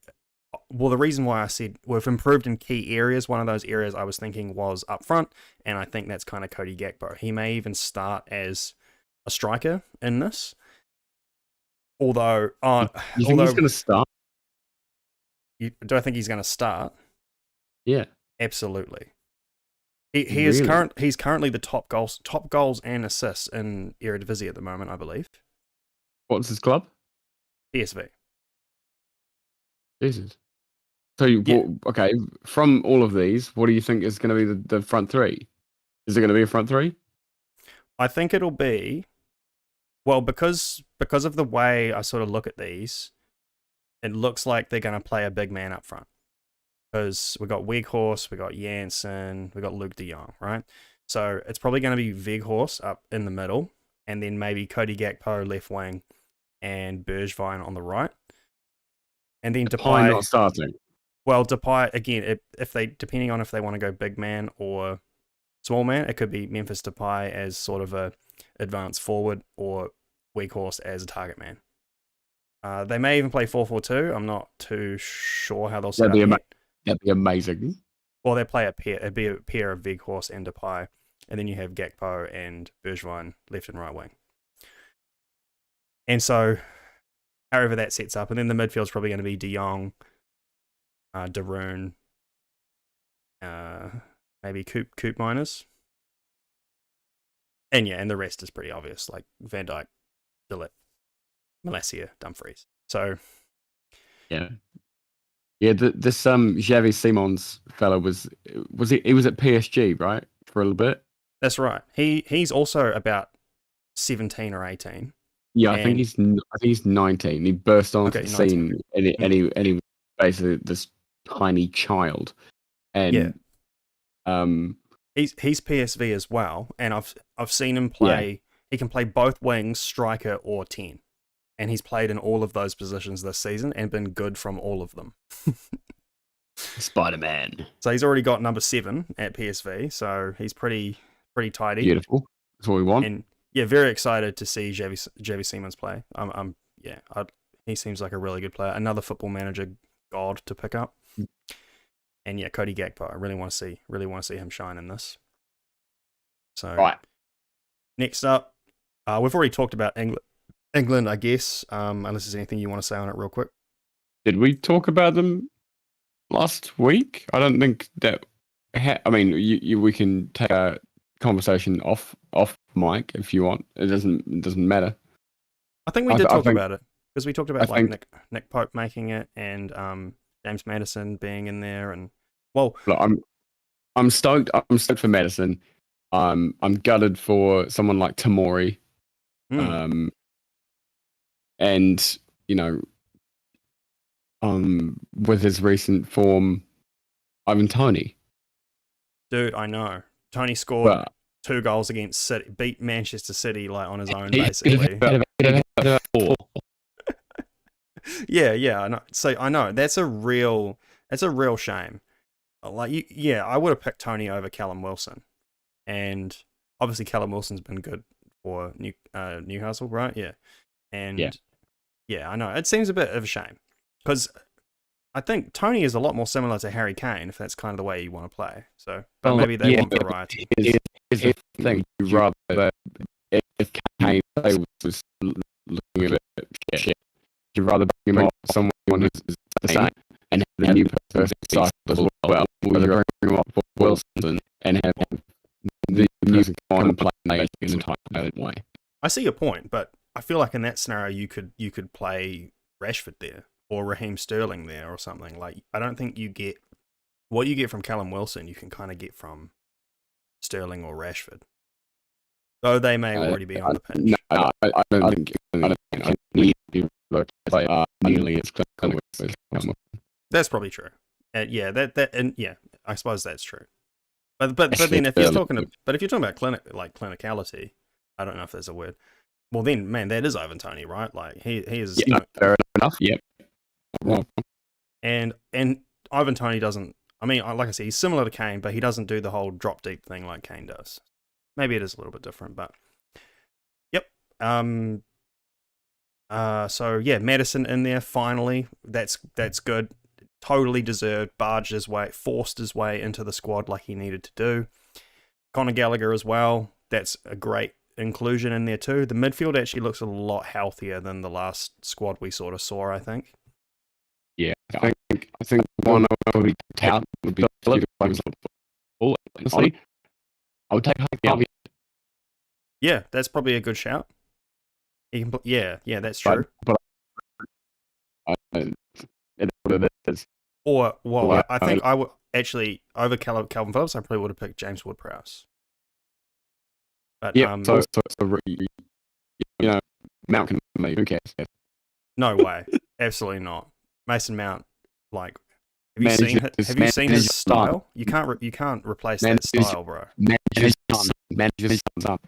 the reason why I said we've improved in key areas, one of those areas I was thinking was up front, and I think that's kind of Cody Gakpo. He may even start as a striker in this. Although, you think he's going to start? Do I think he's going to start? Yeah, absolutely. He is he's currently the top goals and assists in Eredivisie at the moment, I believe. What's his club? PSV. Jesus. So okay, from all of these, what do you think is going to be the front three? Is it going to be a front three? I think it'll be, well, because of the way I sort of look at these, it looks like they're going to play a big man up front. Because we got Weghorst, we got Janssen, we got Luke de Jong, right? So it's probably going to be Weghorst up in the middle, and then maybe Cody Gakpo left wing, and Bergwijn on the right. And then Depay not starting. Well, Depay again, if they depending on if they want to go big man or small man, it could be Memphis Depay as sort of a advanced forward or Weghorst as a target man. They may even play 4-4-2. I'm not too sure how they'll set up. That'd be amazing. Or they play a pair. It'd be a pair of Weghorst and Depay, and then you have Gakpo and Bergwijn left and right wing. And so, however that sets up, and then the midfield's probably going to be De Jong, De Roon, maybe Coop Miners. And the rest is pretty obvious, like Van Dijk, De Ligt, Malacia, Dumfries. So, yeah. This Xavi Simons fellow was he was at PSG, right, for a little bit. That's right. He's also about 17 or 18. Yeah, I think he's 19. He burst onto the scene, and he was basically this tiny child. And he's PSV as well, and I've seen him play. Yeah. He can play both wings, striker or 10. And he's played in all of those positions this season and been good from all of them. Spider-Man. So he's already got number 7 at PSV, so he's pretty tidy. Beautiful. That's what we want. And yeah, very excited to see Xavi Simons play. He seems like a really good player. Another Football Manager god to pick up. And yeah, Cody Gakpo. I really want to see him shine in this. So right. Next up, we've already talked about England, I guess, unless there's anything you want to say on it real quick. Did we talk about them last week? I don't think that... we can take a conversation off mic if you want. It doesn't matter. I think we did talk about it, because we talked about Nick Pope making it and James Maddison being in there. And well, look, I'm stoked. I'm stoked for Maddison. I'm gutted for someone like Tamori. And, with his recent form, Ivan Toney. Dude, I know. Tony scored 2 goals against City, beat Manchester City on his own, basically. Yeah, I know. So I know that's a real shame. I would have picked Tony over Callum Wilson, and obviously Callum Wilson's been good for Newcastle, right? Yeah, and yeah, I know it seems a bit of a shame because I think Tony is a lot more similar to Harry Kane if that's kind of the way you want to play. So, but maybe they want variety. Here's the thing: rather if Kane was looking a bit shit, you'd rather bring him off someone who's the same and have the new person cycle as well. Rather bring him off for Wilson and have the music on and play in an entirely way. I see your point, but I feel like in that scenario you could play Rashford there or Raheem Sterling there or something. Like I don't think you get what you get from Callum Wilson. You can kind of get from Sterling or Rashford. Though they may already be on the pitch. No, I don't think. I need to play nearly as clinical. That's probably true. Yeah, I suppose that's true. But then if you're talking about clinicality, I don't know if there's a word. Well, then, man, that is Ivan Toney, right? Like he is. Yeah, fair enough. Yep. Well, and Ivan Toney doesn't. I mean, like I said, he's similar to Kane, but he doesn't do the whole drop deep thing like Kane does. Maybe it is a little bit different, but yep. So yeah, Maddison in there finally. That's good. Totally deserved. Forced his way into the squad like he needed to do. Conor Gallagher as well. That's a great inclusion in there too. The midfield actually looks a lot healthier than the last squad we sort of saw, I think. Yeah, I think one would be tout would be honestly. I would take Harvey. Yeah, that's probably a good shout. He can yeah, that's true. But it is. Or I think I would actually over Calvin Phillips. I probably would have picked James Ward-Prowse. But yeah, so Mount can make. Who cares? No way, absolutely not. Mason Mount, like, have you seen his style? You can't replace that style, bro. Manager's up.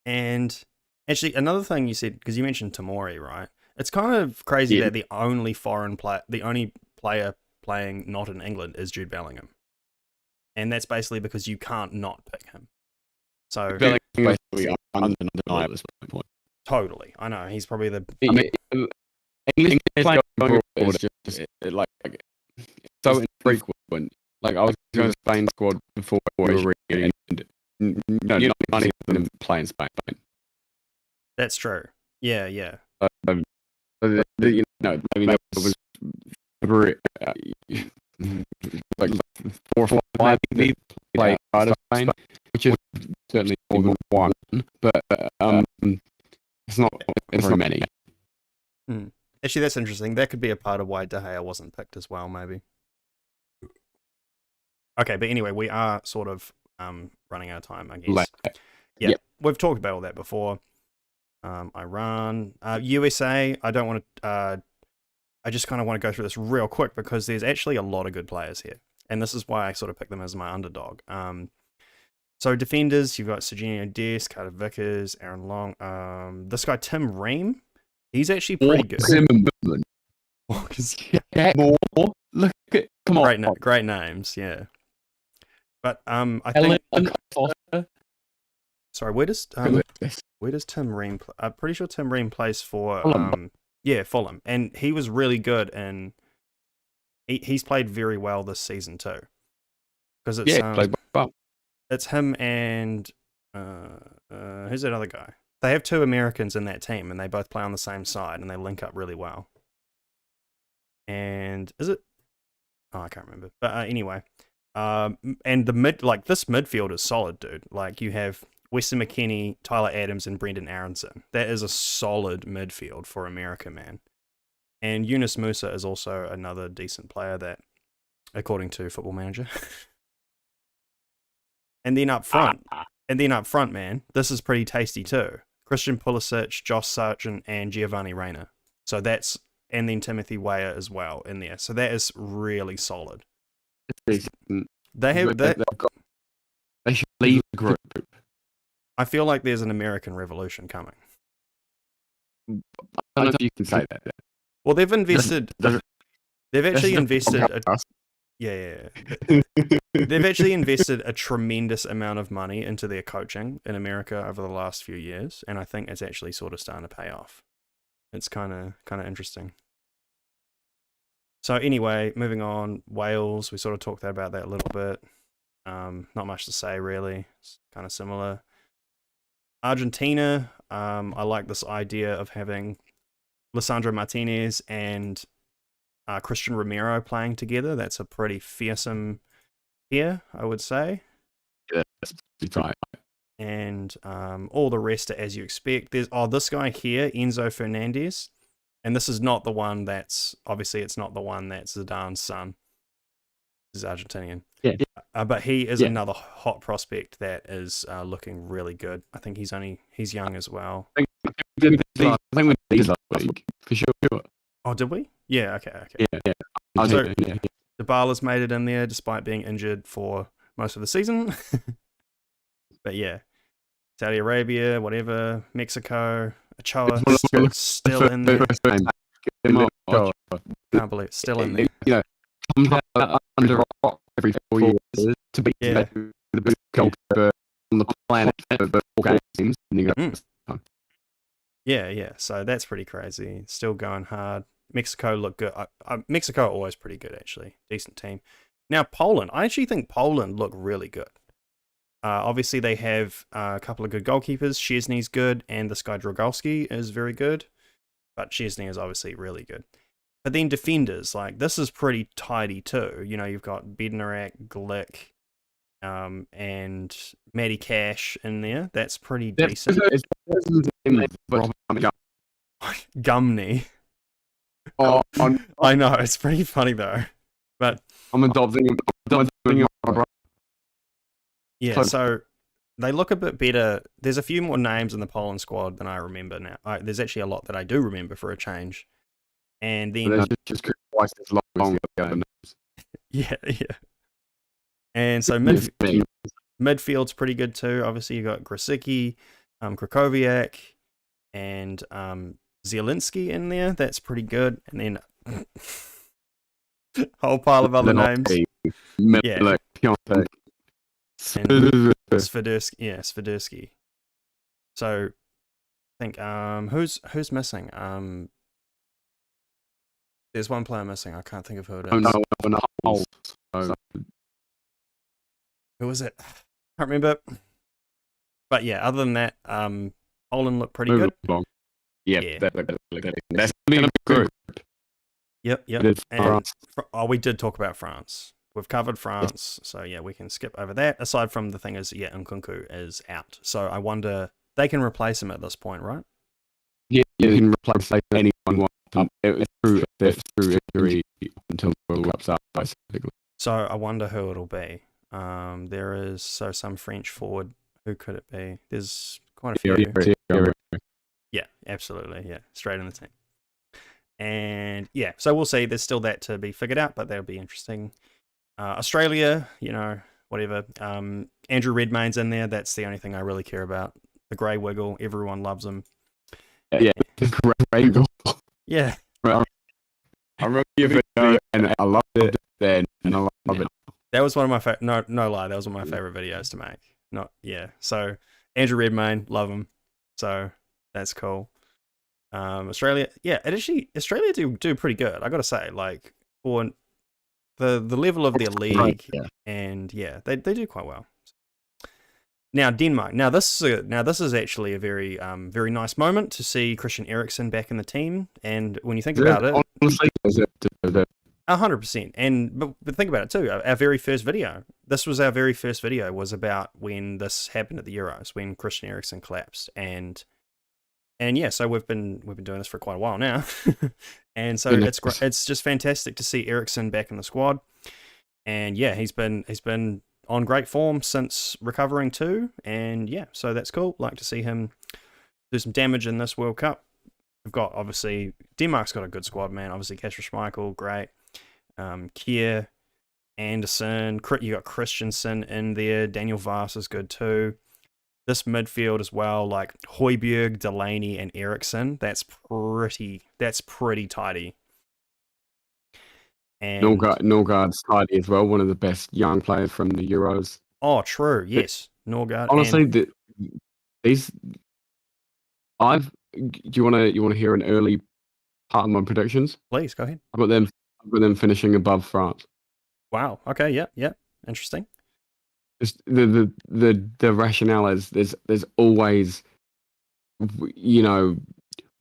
And actually, another thing you said, because you mentioned Tomori, right? It's kind of crazy that the only player playing not in England is Jude Bellingham, and that's basically because you can't not pick him. So Bellingham basically undeniable at this point. Totally, I know he's probably the. English playing abroad is just like so infrequent. Like I was going to Spain squad before we were reading, and none of them play in Spain. That's true. Yeah. Maybe that was like 4 or 5 play out of Spain, which is certainly more than one, but it's not very many. Actually, that's interesting. That could be a part of why De Gea wasn't picked as well, maybe. Okay, but anyway, we are sort of running out of time, I guess. We've talked about all that before. Iran, USA. I don't want to. I just kind of want to go through this real quick because there's actually a lot of good players here, and this is why I sort of picked them as my underdog. So defenders, you've got Serginho Dest, Carter Vickers, Aaron Long. This guy Tim Ream, he's actually pretty good. Zimmerman. Look at come on, great names, yeah. But I think. Sorry, where does Tim Ream play? I'm pretty sure Tim Ream plays for Fulham, and he was really good, and he's played very well this season too. Because it's him and who's that other guy? They have 2 Americans in that team, and they both play on the same side, and they link up really well. And is it? Oh, I can't remember. But anyway, and this midfield is solid, dude. Like you have Weston McKennie, Tyler Adams, and Brendan Aronson. That is a solid midfield for America, man. And Yunus Musa is also another decent player that, according to Football Manager. And then up front, man, this is pretty tasty too. Christian Pulisic, Josh Sargent, and Giovanni Reina. So and then Timothy Weah as well in there. So that is really solid. They should leave the group. I feel like there's an American Revolution coming. I don't know if you can say that. Well, they've invested. They've actually invested. They've actually invested a tremendous amount of money into their coaching in America over the last few years, and I think it's actually sort of starting to pay off. It's kind of interesting. So anyway, moving on. Wales, we sort of talked about that a little bit. Not much to say really. It's kind of similar. Argentina, I like this idea of having Lisandro Martinez and Christian Romero playing together. That's a pretty fearsome pair, I would say. Yeah, that's right. And all the rest are as you expect. There's this guy here, Enzo Fernandez, and this is not the one that's obviously it's not the one that's Zidane's son. This is Argentinian. Yeah. But he is Yeah. another hot prospect that is looking really good. I think he's young as well. I think we did these last week for sure. Oh, did we? Yeah. Okay. Yeah. So- Yeah. Dybala's made it in there despite being injured for most of the season. But yeah, Saudi Arabia, whatever, Mexico, Ochoa still in there. Can't believe it's still in there. You know, comes out under rock every 4 years to be Yeah. the best goalkeeper on the planet for 4 games. And you go, Yeah. So that's pretty crazy. Still going hard. Mexico look good. Mexico are always pretty good, actually. Decent team. Now, Poland. I actually think Poland look really good. Obviously, they have a couple of good goalkeepers. Szczesny's good, and this guy Dragowski is very good. But Szczesny is obviously really good. But then defenders, like, this is pretty tidy too. You know, you've got Bednarak, Glick, and Matty Cash in there. That's pretty decent. Gumney. Oh, I know, it's pretty funny though. But I'm adopting him. yeah, so they look a bit better. There's a few more names in the Poland squad than I remember now. There's actually a lot that I do remember for a change. And then Just twice as long ago. yeah. And so midfield's pretty good too. Obviously you got Grosicki, Krakowiak, and Zielinski in there. That's pretty good. And then whole pile of other names. Yeah. Sviderski. Yeah, Sviderski. So I think who's missing? There's one player missing. I can't think of who it is. Who was it? Can't remember. But yeah, other than that, Poland looked pretty good. Yeah. That's been a group. Yep. It's And France. we did talk about France. We've covered France, so yeah, we can skip over that. Aside from the thing is, yeah, Nkunku is out, so I wonder they can replace him at this point, right? Yeah, you can replace anyone. It's through injury until the World Cup's up, basically. So I wonder who it'll be. There is some French forward. Who could it be? There's quite a few. Yeah, absolutely. Yeah, straight in the team. And yeah, so we'll see. There's still that to be figured out, but that'll be interesting. Australia, you know, whatever. Andrew Redmayne's in there. That's the only thing I really care about. The grey wiggle. Everyone loves him. Yeah, the grey wiggle. Yeah. I remember your video and I loved it then, and I love it. That was one of my favorite. No lie, that was one of my favorite videos to make. So Andrew Redmayne, love him. So that's cool. Australia, yeah, Australia do pretty good. I got to say, like for the level of their league, and yeah, they do quite well. Now Denmark. Now this is actually a very very nice moment to see Christian Eriksen back in the team. And when you think about it, honestly, 100%. And but think about it too. Our very first video. This was our very first video. Was about when this happened at the Euros, when Christian Eriksen collapsed, and yeah. So we've been doing this for quite a while now, and so it's just fantastic to see Eriksen back in the squad. And yeah, he's been on great form since recovering too, and yeah, so that's cool. Like to see him do some damage in this World Cup. We've got, obviously, Denmark's got a good squad, man. Obviously, Kasper Schmeichel, great. Kier, Anderson, you got Christensen in there. Daniel Vars is good too. This midfield as well, like Højbjerg, Delaney, and Eriksen. That's pretty tidy. And Norgard's tidy as well, one of the best young players from the Euros. Oh, true. Yes, Norgard. Honestly, do you want to hear an early part of my predictions? Please go ahead. I've got them finishing above France. Wow. Okay. Yeah. Interesting. Just the rationale is there's always, you know,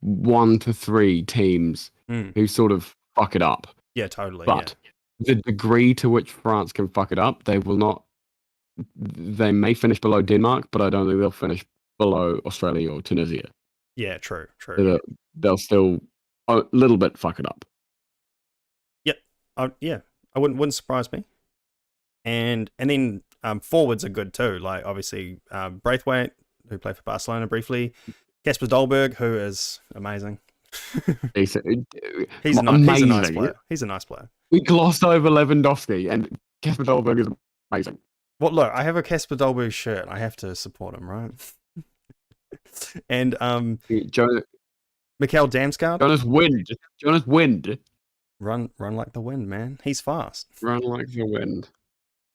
1 to 3 teams who sort of fuck it up. Yeah, totally. But the degree to which France can fuck it up, they will not. They may finish below Denmark, but I don't think they'll finish below Australia or Tunisia. Yeah, true. They'll still a little bit fuck it up. Yep. Yeah, I wouldn't surprise me. And then forwards are good too. Like obviously Braithwaite, who played for Barcelona briefly, Kasper Dolberg, who is amazing. He's a nice player. He's a nice player. We glossed over Lewandowski, and Kasper Dolberg is amazing. Well, look, I have a Kasper Dolberg shirt. I have to support him, right? And Mikkel Damsgaard. Jonas Wind. Run like the wind, man. He's fast. Run like the wind.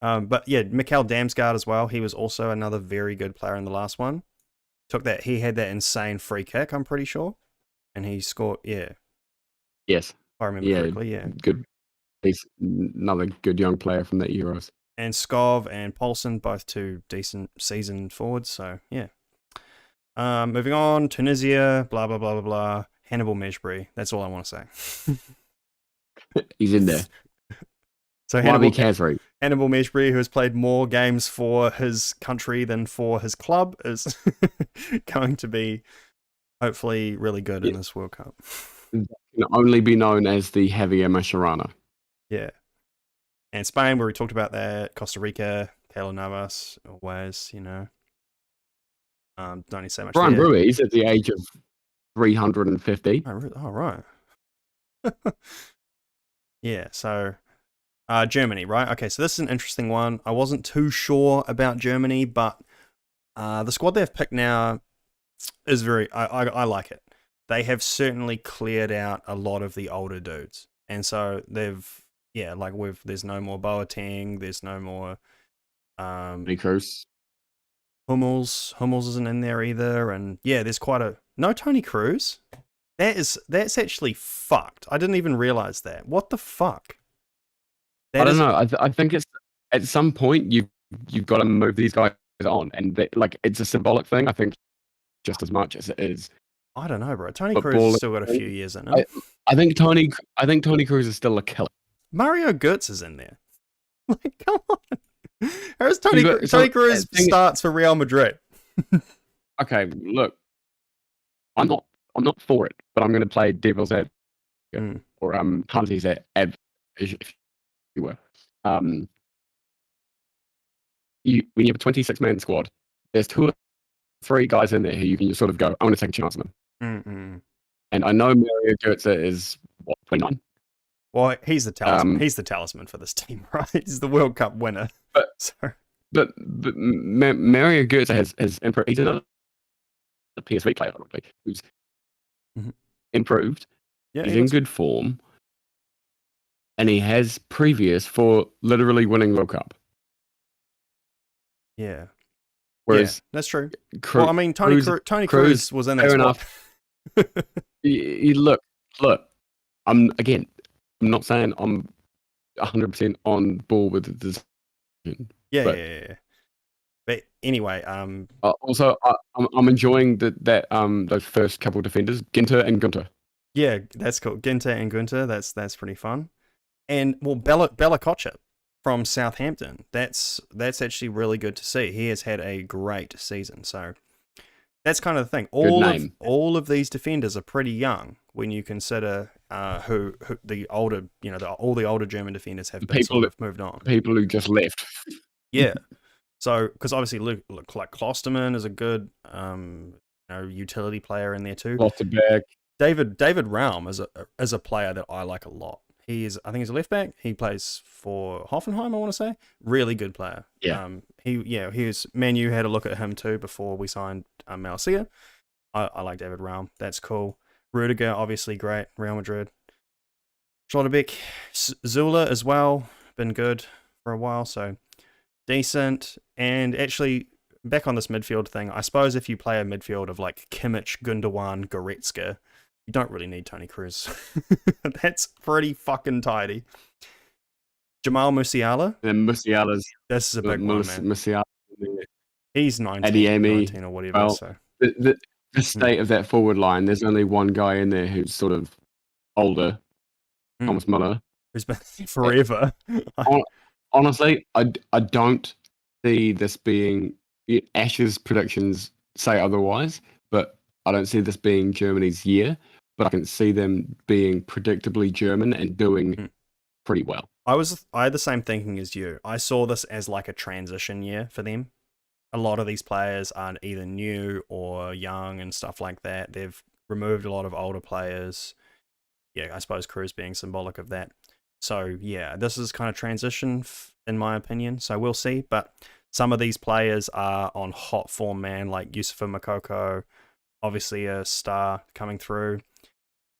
But yeah, Mikkel Damsgaard as well. He was also another very good player in the last one. He had that insane free kick, I'm pretty sure. And he scored, yeah. Yes. If I remember correctly, yeah. Good. He's another good young player from the Euros. And Skov and Paulsen, both two decent season forwards, so yeah. Moving on, Tunisia, blah, blah, blah, blah, blah. Hannibal Mejbri. That's all I want to say. He's in there. So Hannibal Mejbri, who has played more games for his country than for his club, is going to be hopefully really good in this World Cup. Can only be known as the Javier Mascherano. Yeah. And Spain, where we talked about that. Costa Rica, Keylor Navas, always, you know. Don't need so much. Brian Ruiz at the age of 350. Oh, right. Yeah, so Germany, right? Okay, so this is an interesting one. I wasn't too sure about Germany, but the squad they've picked now is I like it. They have certainly cleared out a lot of the older dudes. And so there's no more Boateng, there's no more Kroos. Hummels isn't in there either, and yeah, there's no Tony Kroos. That's actually fucked. I didn't even realize that. What the fuck? I don't know. I think it's at some point you've got to move these guys on, and it's a symbolic thing. I think just as much as it is. I don't know, bro. Tony Kroos has still got a few years in him. I think Tony Kroos is still a killer. Mario Götze is in there. Like, come on. How's Tony Kroos starts for Real Madrid? Okay, look, I'm not for it, but I'm going to play devil's advocate or Hansi's advocate, if you were. When you have a 26-man squad, there's 2 or 3 guys in there who you can just sort of go, I want to take a chance on them. And I know Mario Götze is 29. Well, he's the talisman. He's the talisman for this team, right? He's the World Cup winner. But Mario Götze has improved. He's another PSV player, who's improved. Yeah, he's in good form, and he has previous for literally winning World Cup. Yeah. Whereas that's true. Well, I mean, Tony Kroos was in that fair spot. Enough. you look. I'm not saying I'm 100% on board with the decision. Yeah. But anyway, also I'm enjoying that those first couple of defenders, Ginter and Gunter. Yeah, that's cool. Ginter and Gunter, that's pretty fun. And well, Bella Kotchap from Southampton. That's actually really good to see. He has had a great season. So that's kind of the thing. All of these defenders are pretty young when you consider who the older, all the older German defenders have moved on. People who just left. Yeah. So, because obviously, look like Klosterman is a good, utility player in there too. David Raum is a player that I like a lot. I think he's a left back. He plays for Hoffenheim, I want to say. Really good player. Yeah. He was Man U had a look at him too before we signed Malacia. I like David Raum. That's cool. Rudiger, obviously great. Real Madrid. Schlotterbeck, Zula as well. Been good for a while, so decent. And actually, back on this midfield thing, I suppose if you play a midfield of like Kimmich, Gundogan, Goretzka, you don't really need Tony Kroos. That's pretty fucking tidy. Jamal Musiala. And Musiala's... This is a big one, man. Musiala. He's 19 or whatever. Well, so. The state of that forward line, there's only one guy in there who's sort of older, Thomas Muller. Who's been forever. Honestly, I don't see this being... Ash's predictions say otherwise, but I don't see this being Germany's year, but I can see them being predictably German and doing pretty well. I had the same thinking as you. I saw this as like a transition year for them. A lot of these players are either new or young and stuff like that. They've removed a lot of older players. Yeah, I suppose Cruz being symbolic of that. So yeah, this is kind of transition in my opinion. So we'll see. But some of these players are on hot form, man, like Yusufa Makoko, obviously a star coming through,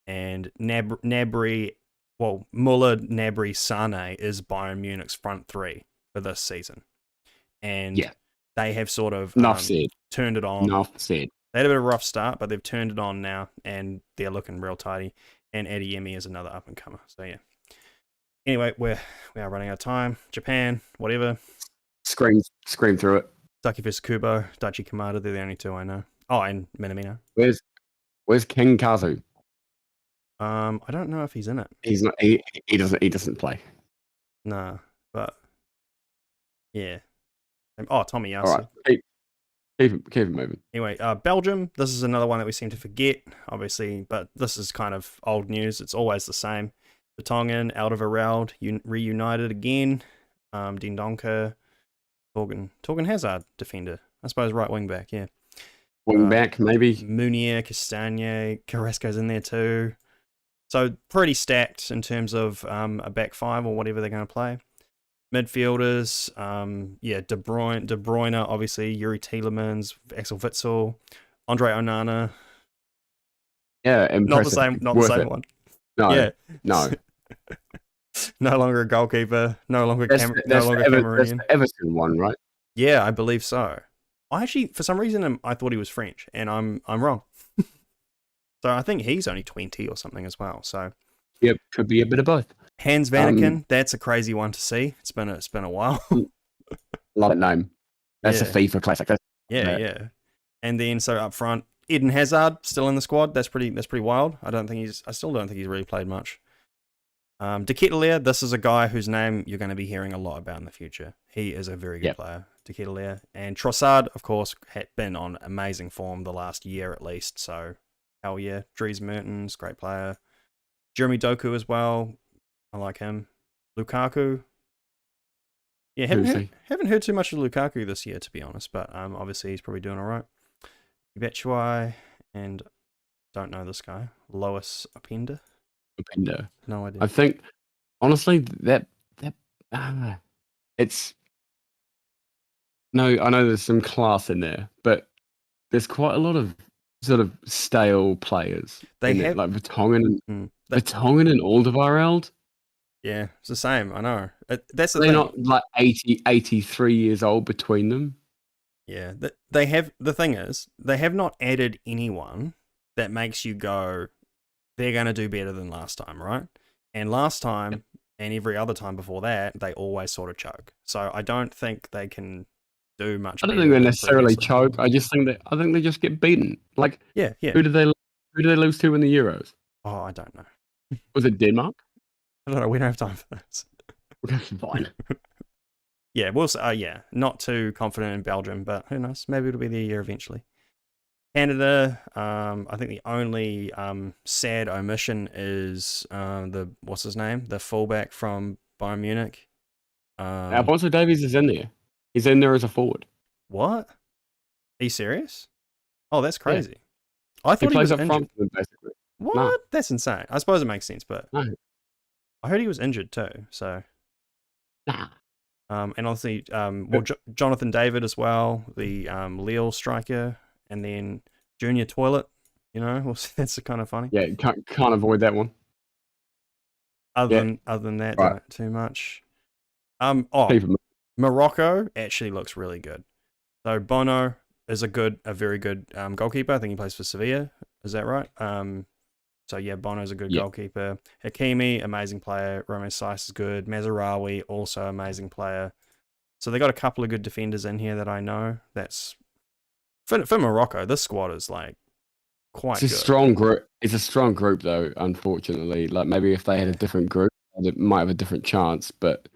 and Nabry. Well, Muller, Nabry, Sane is Bayern Munich's front three for this season, and they have sort of turned it on. Enough said. They had a bit of a rough start, but they've turned it on now, and they're looking real tidy. And Adeyemi is another up and comer. So yeah. Anyway, we are running out of time. Japan, whatever. Scream through it. Saki vs Kubo, Daichi Kamada, they're the only two I know. Oh, and Minamino. Where's King Kazu? I don't know if he's in it. He's not. He doesn't play. Nah, but yeah. Oh, Tomiyasu. All right, keep it moving. Anyway, Belgium. This is another one that we seem to forget, obviously, but this is kind of old news. It's always the same. Vertonghen, Alderweireld, reunited again. Dendoncker, Torgan Hazard, defender. I suppose right wing back. Yeah. Wing back, maybe. Munier, Castagne, Carrasco's in there too. So pretty stacked in terms of a back five or whatever they're going to play. Midfielders, De Bruyne, obviously, Yuri Tielemans, Axel Witsel, Andre Onana. Yeah, impressive. Not the same one. No, yeah. No. No longer a goalkeeper. No longer Cameroonian. That's the Everton one, right? Yeah, I believe so. I actually, for some reason, I thought he was French, and I'm wrong. So I think he's only 20 or something as well. So yep, could be a bit of both. Hans Vanaken, that's a crazy one to see. It's been a while. Love that name. That's a FIFA classic. Yeah. And then so up front, Eden Hazard still in the squad. That's pretty wild. I still don't think he's really played much. De Ketelaere, this is a guy whose name you're going to be hearing a lot about in the future. He is a very good player, De Ketelaere. And Trossard, of course, had been on amazing form the last year at least. So hell yeah. Dries Mertens, great player. Jeremy Doku as well. I like him. Lukaku. Yeah, haven't heard too much of Lukaku this year, to be honest, but obviously he's probably doing all right. Batshuayi, and don't know this guy. Lois Openda. No idea. I think, honestly, it's... No, I know there's some class in there, but there's quite a lot of sort of stale players. They have like Vertonghen and Alderweireld. Yeah, it's the same. I know. That's the thing. They're not like 83 years old between them. Yeah, they have. The thing is, they have not added anyone that makes you go, they're going to do better than last time, right? And last time and every other time before that, they always sort of choke. So I don't think they can do much. I don't think they necessarily choke. I think they just get beaten. Like yeah. Who did they lose to in the Euros? Oh, I don't know. Was it Denmark? I don't know. We don't have time for this. Fine. Yeah, we'll say. Not too confident in Belgium, but who knows? Maybe it'll be the year eventually. Canada. I think the only sad omission is what's his name? The fullback from Bayern Munich. Alphonso Davies is in there. He's in there as a forward. What? Are you serious? Oh, that's crazy. Yeah. I thought he was up injured. Front for them, basically. What? No. That's insane. I suppose it makes sense, but no. I heard he was injured too. So, nah. And obviously, Jonathan David as well, the Lille striker, and then Junior Toilet. You know, that's kind of funny. Yeah, can't avoid that one. Other than that, not too much. Morocco actually looks really good. So Bono is a very good goalkeeper. I think he plays for Sevilla. Is that right? So yeah, Bono's a good goalkeeper. Hakimi, amazing player. Romain Saiss is good. Mazraoui, also amazing player. So they got a couple of good defenders in here that I know. That's for Morocco. This squad is like quite good. Strong group. It's a strong group though. Unfortunately, like maybe if they had a different group, they might have a different chance. But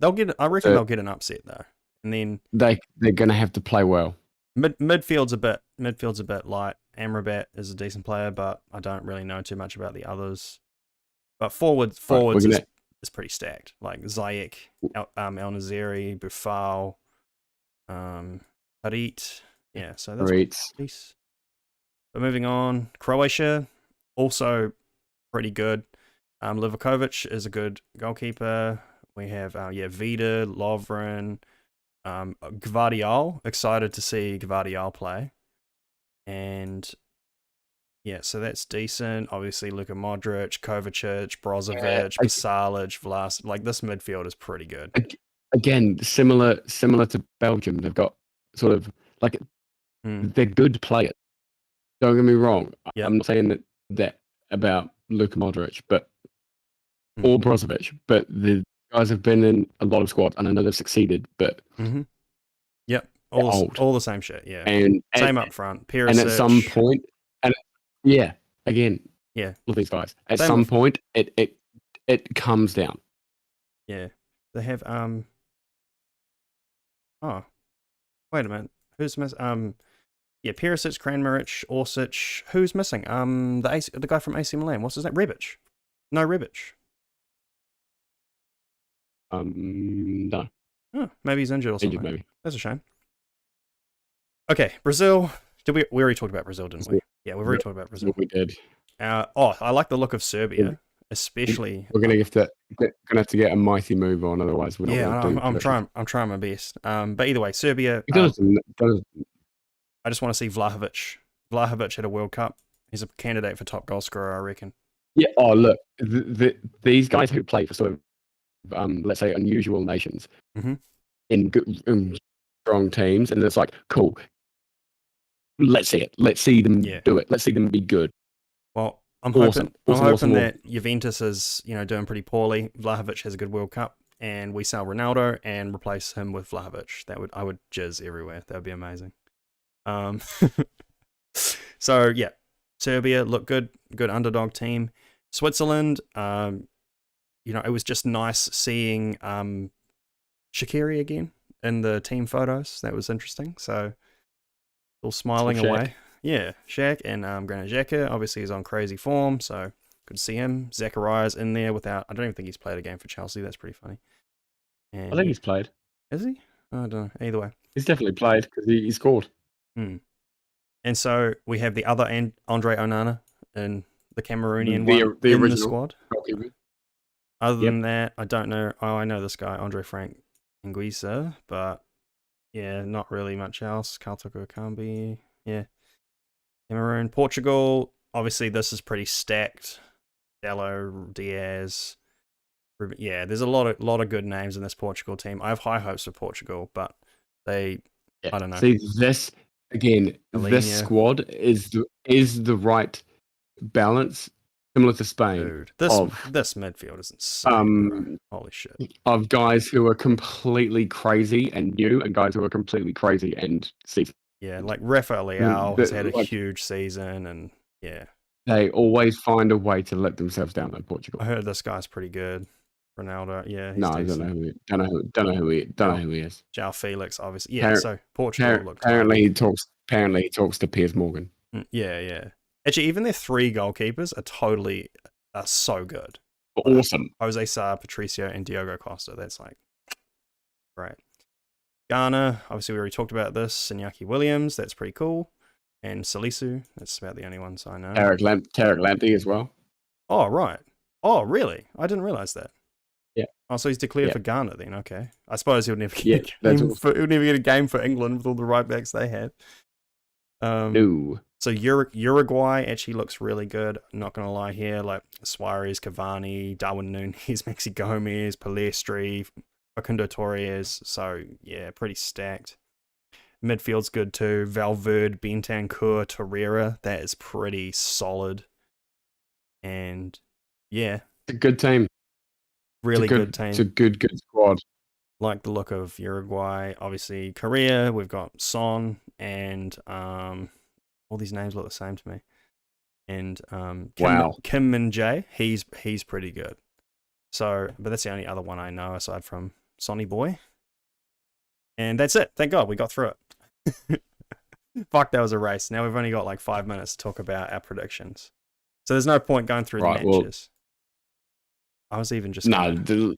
they'll get. I reckon they'll get an upset though, and then they're gonna have to play well. Midfield's a bit light. Amrabat is a decent player, but I don't really know too much about the others. But forwards is pretty stacked. Like Ziyech, El Naziri, Buffal, Harit. Yeah, so that's nice. But moving on, Croatia, also pretty good. Livakovic is a good goalkeeper. We have, Vida, Lovren, Gvardiol. Excited to see Gvardiol play. And yeah, so that's decent. Obviously, Luka Modric, Kovacic, Brozovic, Pasalic, Vlasic. Like, this midfield is pretty good. Again, similar to Belgium. They've got sort of like they're good players. Don't get me wrong. Yep. I'm not saying that about Luka Modric, or Brozovic, but the guys have been in a lot of squads, and I know they've succeeded, but yep, all the same shit, yeah, and same up front. Perisic, and at some point, all of these guys at some point, it comes down. Yeah, they have Oh, wait a minute, who's missing? Yeah, Perisic, Kranjčarić, Orsic. Who's missing? The guy from AC Milan. What's his name? Rebic. No, Rebic. No. Oh, maybe he's injured or something. Maybe. That's a shame. Okay, Brazil. We already talked about Brazil, didn't we? Yeah, we've already talked about Brazil. We did. I like the look of Serbia, especially. We're gonna have to get a mighty move on, otherwise we're not. Yeah, I'm trying my best. But either way, Serbia. I just want to see Vlahovic. Vlahovic at a World Cup. He's a candidate for top goal scorer, I reckon. Yeah. Oh, look, these guys who play for sort of, let's say, unusual nations in good, strong teams, and it's like, cool. Let's see it. Let's see them do it. Let's see them be good. Well, I'm hoping that Juventus is, doing pretty poorly. Vlahovic has a good World Cup, and we sell Ronaldo and replace him with Vlahovic. I would jizz everywhere. That would be amazing. So yeah, Serbia look good underdog team. Switzerland, it was just nice seeing Shaqiri again in the team photos. That was interesting. So all smiling away. Yeah, Shaq and Granit Xhaka obviously is on crazy form, so good to see him. Zachariah's in there I don't even think he's played a game for Chelsea. That's pretty funny. And I think he's played. Is he? I don't know. Either way, he's definitely played because he scored. And so we have the other Andre Onana and the Cameroonian the in original the squad. Goalkeeper. Other than that, I don't know. Oh, I know this guy, Andre Frank Anguissa, but yeah, not really much else. Kaltoko Kambi, yeah. Cameroon, Portugal. Obviously, this is pretty stacked. Dallo, Diaz. Yeah, there's a lot of good names in this Portugal team. I have high hopes for Portugal, but I don't know. See, this squad is the right balance, similar to Spain. Dude, this midfield is insane. Holy shit! Of guys who are completely crazy and new, and guys who are completely crazy and seasoned. Yeah, like Rafael Leao has had a huge season, and yeah, they always find a way to let themselves down. Like Portugal. I heard this guy's pretty good. Ronaldo, yeah. No, I don't know who he is. João Felix, obviously. Yeah, so Portugal looks. Apparently he talks to Piers Morgan. Yeah. Actually, even their three goalkeepers are so good. Awesome. Jose Sa, Patricio, and Diogo Costa. That's like great. Ghana, obviously we already talked about this. Iñaki Williams, that's pretty cool. And Salisu, that's about the only ones I know. Tarek Lamptey as well. Oh, right. Oh, really? I didn't realize that. Yeah. Oh, so he's declared for Ghana then. Okay. I suppose he'll never get a game for England with all the right backs they had. No. So Uruguay actually looks really good. I'm not gonna lie here, like Suarez, Cavani, Darwin Núñez, Maxi Gomez, Palestri, Facundo Torres. So yeah, pretty stacked. Midfield's good too. Valverde, Bentancur, Torreira. That is pretty solid. And yeah, it's a good team. Really good team. It's a good squad. Like the look of Uruguay. Obviously, Korea, we've got Son and all these names look the same to me. And Kim Min-jae, he's pretty good. So, but that's the only other one I know aside from Sonny Boy. And that's it. Thank God we got through it. Fuck, that was a race. Now we've only got like 5 minutes to talk about our predictions. So there's no point going through the matches. I was even just No, gonna...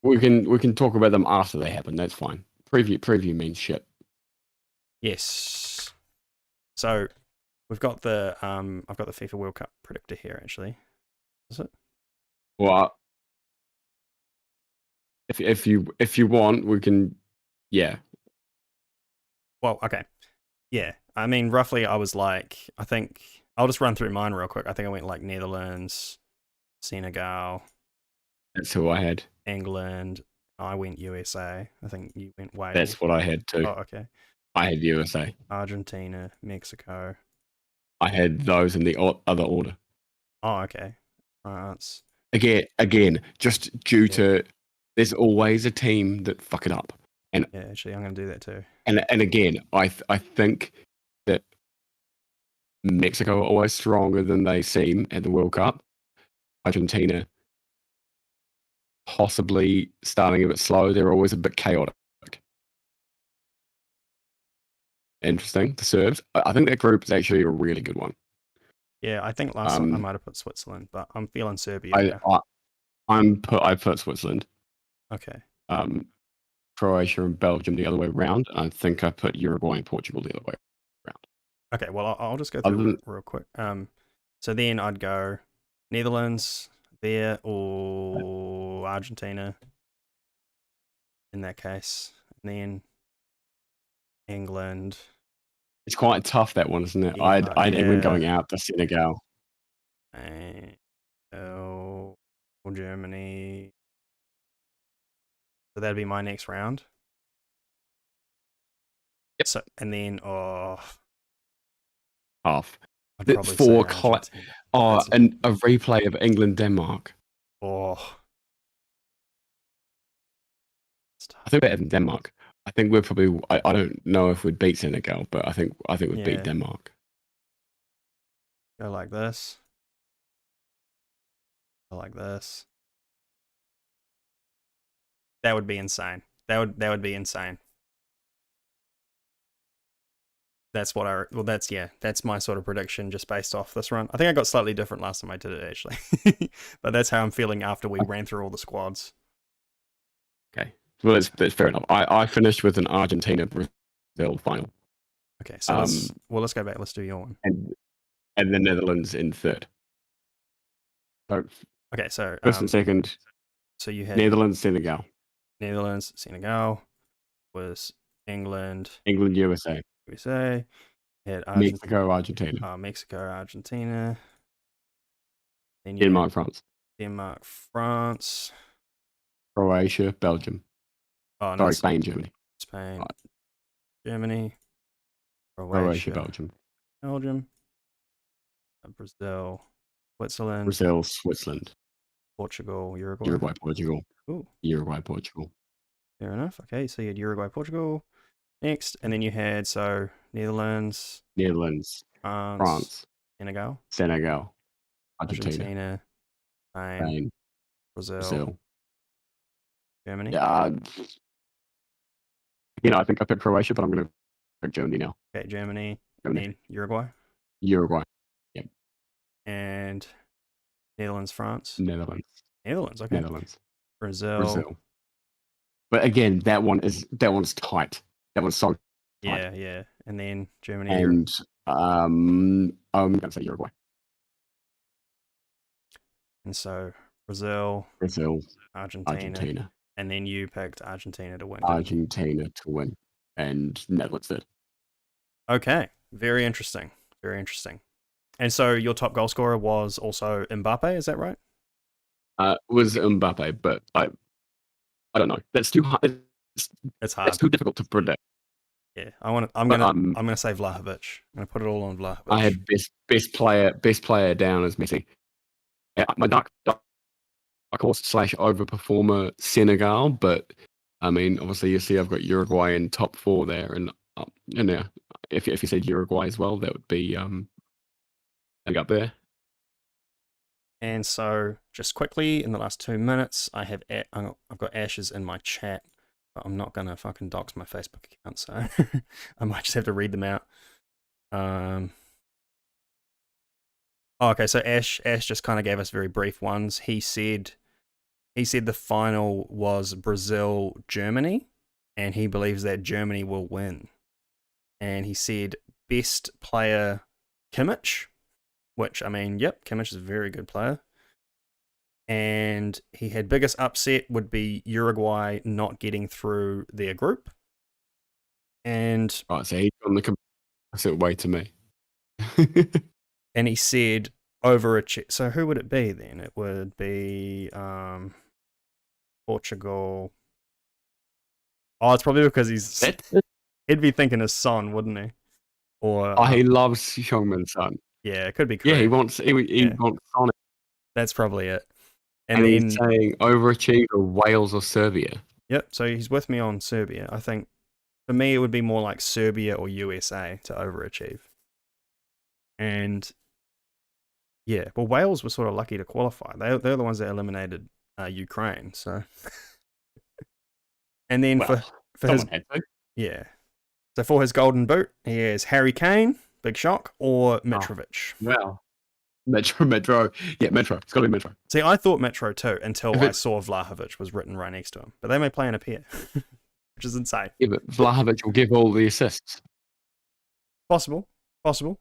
we can talk about them after they happen. That's fine. Preview means shit. Yes. So we've got the I've got the FIFA World Cup predictor here actually. Is it? Well, if you want, we can. Yeah. Well, okay. Yeah. I mean, roughly, I was like, I think I'll just run through mine real quick. I think I went like Netherlands, Senegal, That's who I had. England. I went USA. I think you went Wales. That's what I had too. Oh, okay. I had USA. Argentina, Mexico. I had those in the other order. Oh, okay. France. Again, just due to there's always a team that fuck it up, and Yeah, actually, I'm gonna do that too. And again, I think that Mexico are always stronger than they seem at the World Cup. Argentina, possibly starting a bit slow. They're always a bit chaotic. Interesting. The Serbs. I think that group is actually a really good one. Yeah, I think last time I might have put Switzerland, but I'm feeling Serbia. I put Switzerland. Okay. Croatia and Belgium the other way around. I think I put Uruguay and Portugal the other way around. Okay, well, I'll just go through real quick. So then I'd go Netherlands there or Argentina in that case. And then England. It's quite tough, that one, isn't it? Yeah, I'd England going out to Senegal. Or Germany. So that'd be my next round. Yep. So, and then, half. I'd That's four. And a replay of England-Denmark. Oh. I think better than Denmark. I think we're probably. I don't know if we'd beat Senegal, but I think we'd beat Denmark. Go like this. Go like this. That would be insane. That would be insane. That's what that's my sort of prediction just based off this run. I think I got slightly different last time I did it actually. But that's how I'm feeling after we ran through all the squads. Okay. Well, that's fair enough. I finished with an Argentina-Brazil final. Okay, so let's go back. Let's do your one. And the Netherlands in third. So okay, so first and second. So you had Netherlands, Senegal. Netherlands, Senegal was England, USA. Had Mexico, Argentina. Mexico, Argentina. Then Denmark, France. Denmark, France. Croatia, Belgium. Oh, no, Spain, Germany. Spain, Germany. Croatia, Belgium. Brazil, Switzerland. Brazil, Switzerland. Portugal, Uruguay. Portugal. Ooh. Uruguay, Portugal. Fair enough. Okay, so you had Uruguay, Portugal next, and then you had Netherlands, France, Senegal, Argentina, Spain, Brazil, Germany. Yeah. I think I picked Croatia, but I'm going to pick Germany now. Okay, Germany. And then Uruguay. Yep. And Netherlands, France. Netherlands. Okay. Netherlands. Brazil. But again, that one's tight. That one's so tight. Yeah. And then Germany. And I'm going to say Uruguay. And so Brazil, Argentina. And then you picked Argentina to win. And Netherlands did. Okay. Very interesting. And so your top goal scorer was also Mbappe, is that right? Was Mbappe, but I don't know. That's too hard. It's hard. It's too difficult to predict. Yeah, I'm gonna say Vlahovic. I'm gonna put it all on Vlahovic. I had best player down as Messi. My dark horse / overperformer Senegal, but I mean, obviously you see I've got Uruguay in top 4 there, and if you said Uruguay as well, that would be up there. And so, just quickly in the last 2 minutes, I've got Ashes in my chat. But I'm not gonna fucking dox my Facebook account, so I might just have to read them out. Okay, so Ash just kind of gave us very brief ones. He said he said the final was Brazil-Germany, and he believes that Germany will win. And he said best player Kimmich, which, I mean, yep, Kimmich is a very good player. And he had biggest upset would be Uruguay not getting through their group. And Right, so he's on the opposite way to me. and he said overachieve. So who would it be then? It would be Portugal. Oh, it's probably because he'd be thinking of Son, wouldn't he? Or he loves Heung-min Son. yeah, it could be. Yeah, correct. he wants Son. That's probably it. And then he's saying overachieve or Wales or Serbia. Yep. So he's with me on Serbia. I think for me it would be more like Serbia or USA to overachieve. And yeah, well, Wales were sort of lucky to qualify. They're the ones that eliminated Ukraine. So, and then for his yeah, so for his golden boot, he has Harry Kane, big shock, or Mitrovic. Wow. Metro. Yeah, Metro. It's got to be Metro. See, I thought Metro too until I saw Vlahovic was written right next to him. But they may play in a pair, which is insane. Yeah, but Vlahovic will give all the assists. Possible. All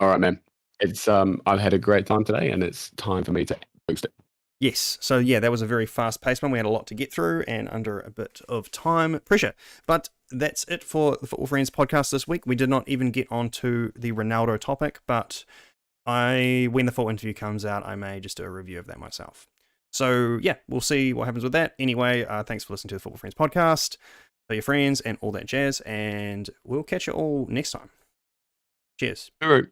right, man. It's I've had a great time today, and it's time for me to boost it. Yes. So yeah, that was a very fast-paced one. We had a lot to get through, and under a bit of time pressure. But that's it for the Football Friends podcast this week. We did not even get onto the Ronaldo topic, but when the full interview comes out, I may just do a review of that myself. So yeah, we'll see what happens with that. Anyway, thanks for listening to the Football Friends podcast. Tell your friends and all that jazz, and we'll catch you all next time. Cheers. Bye.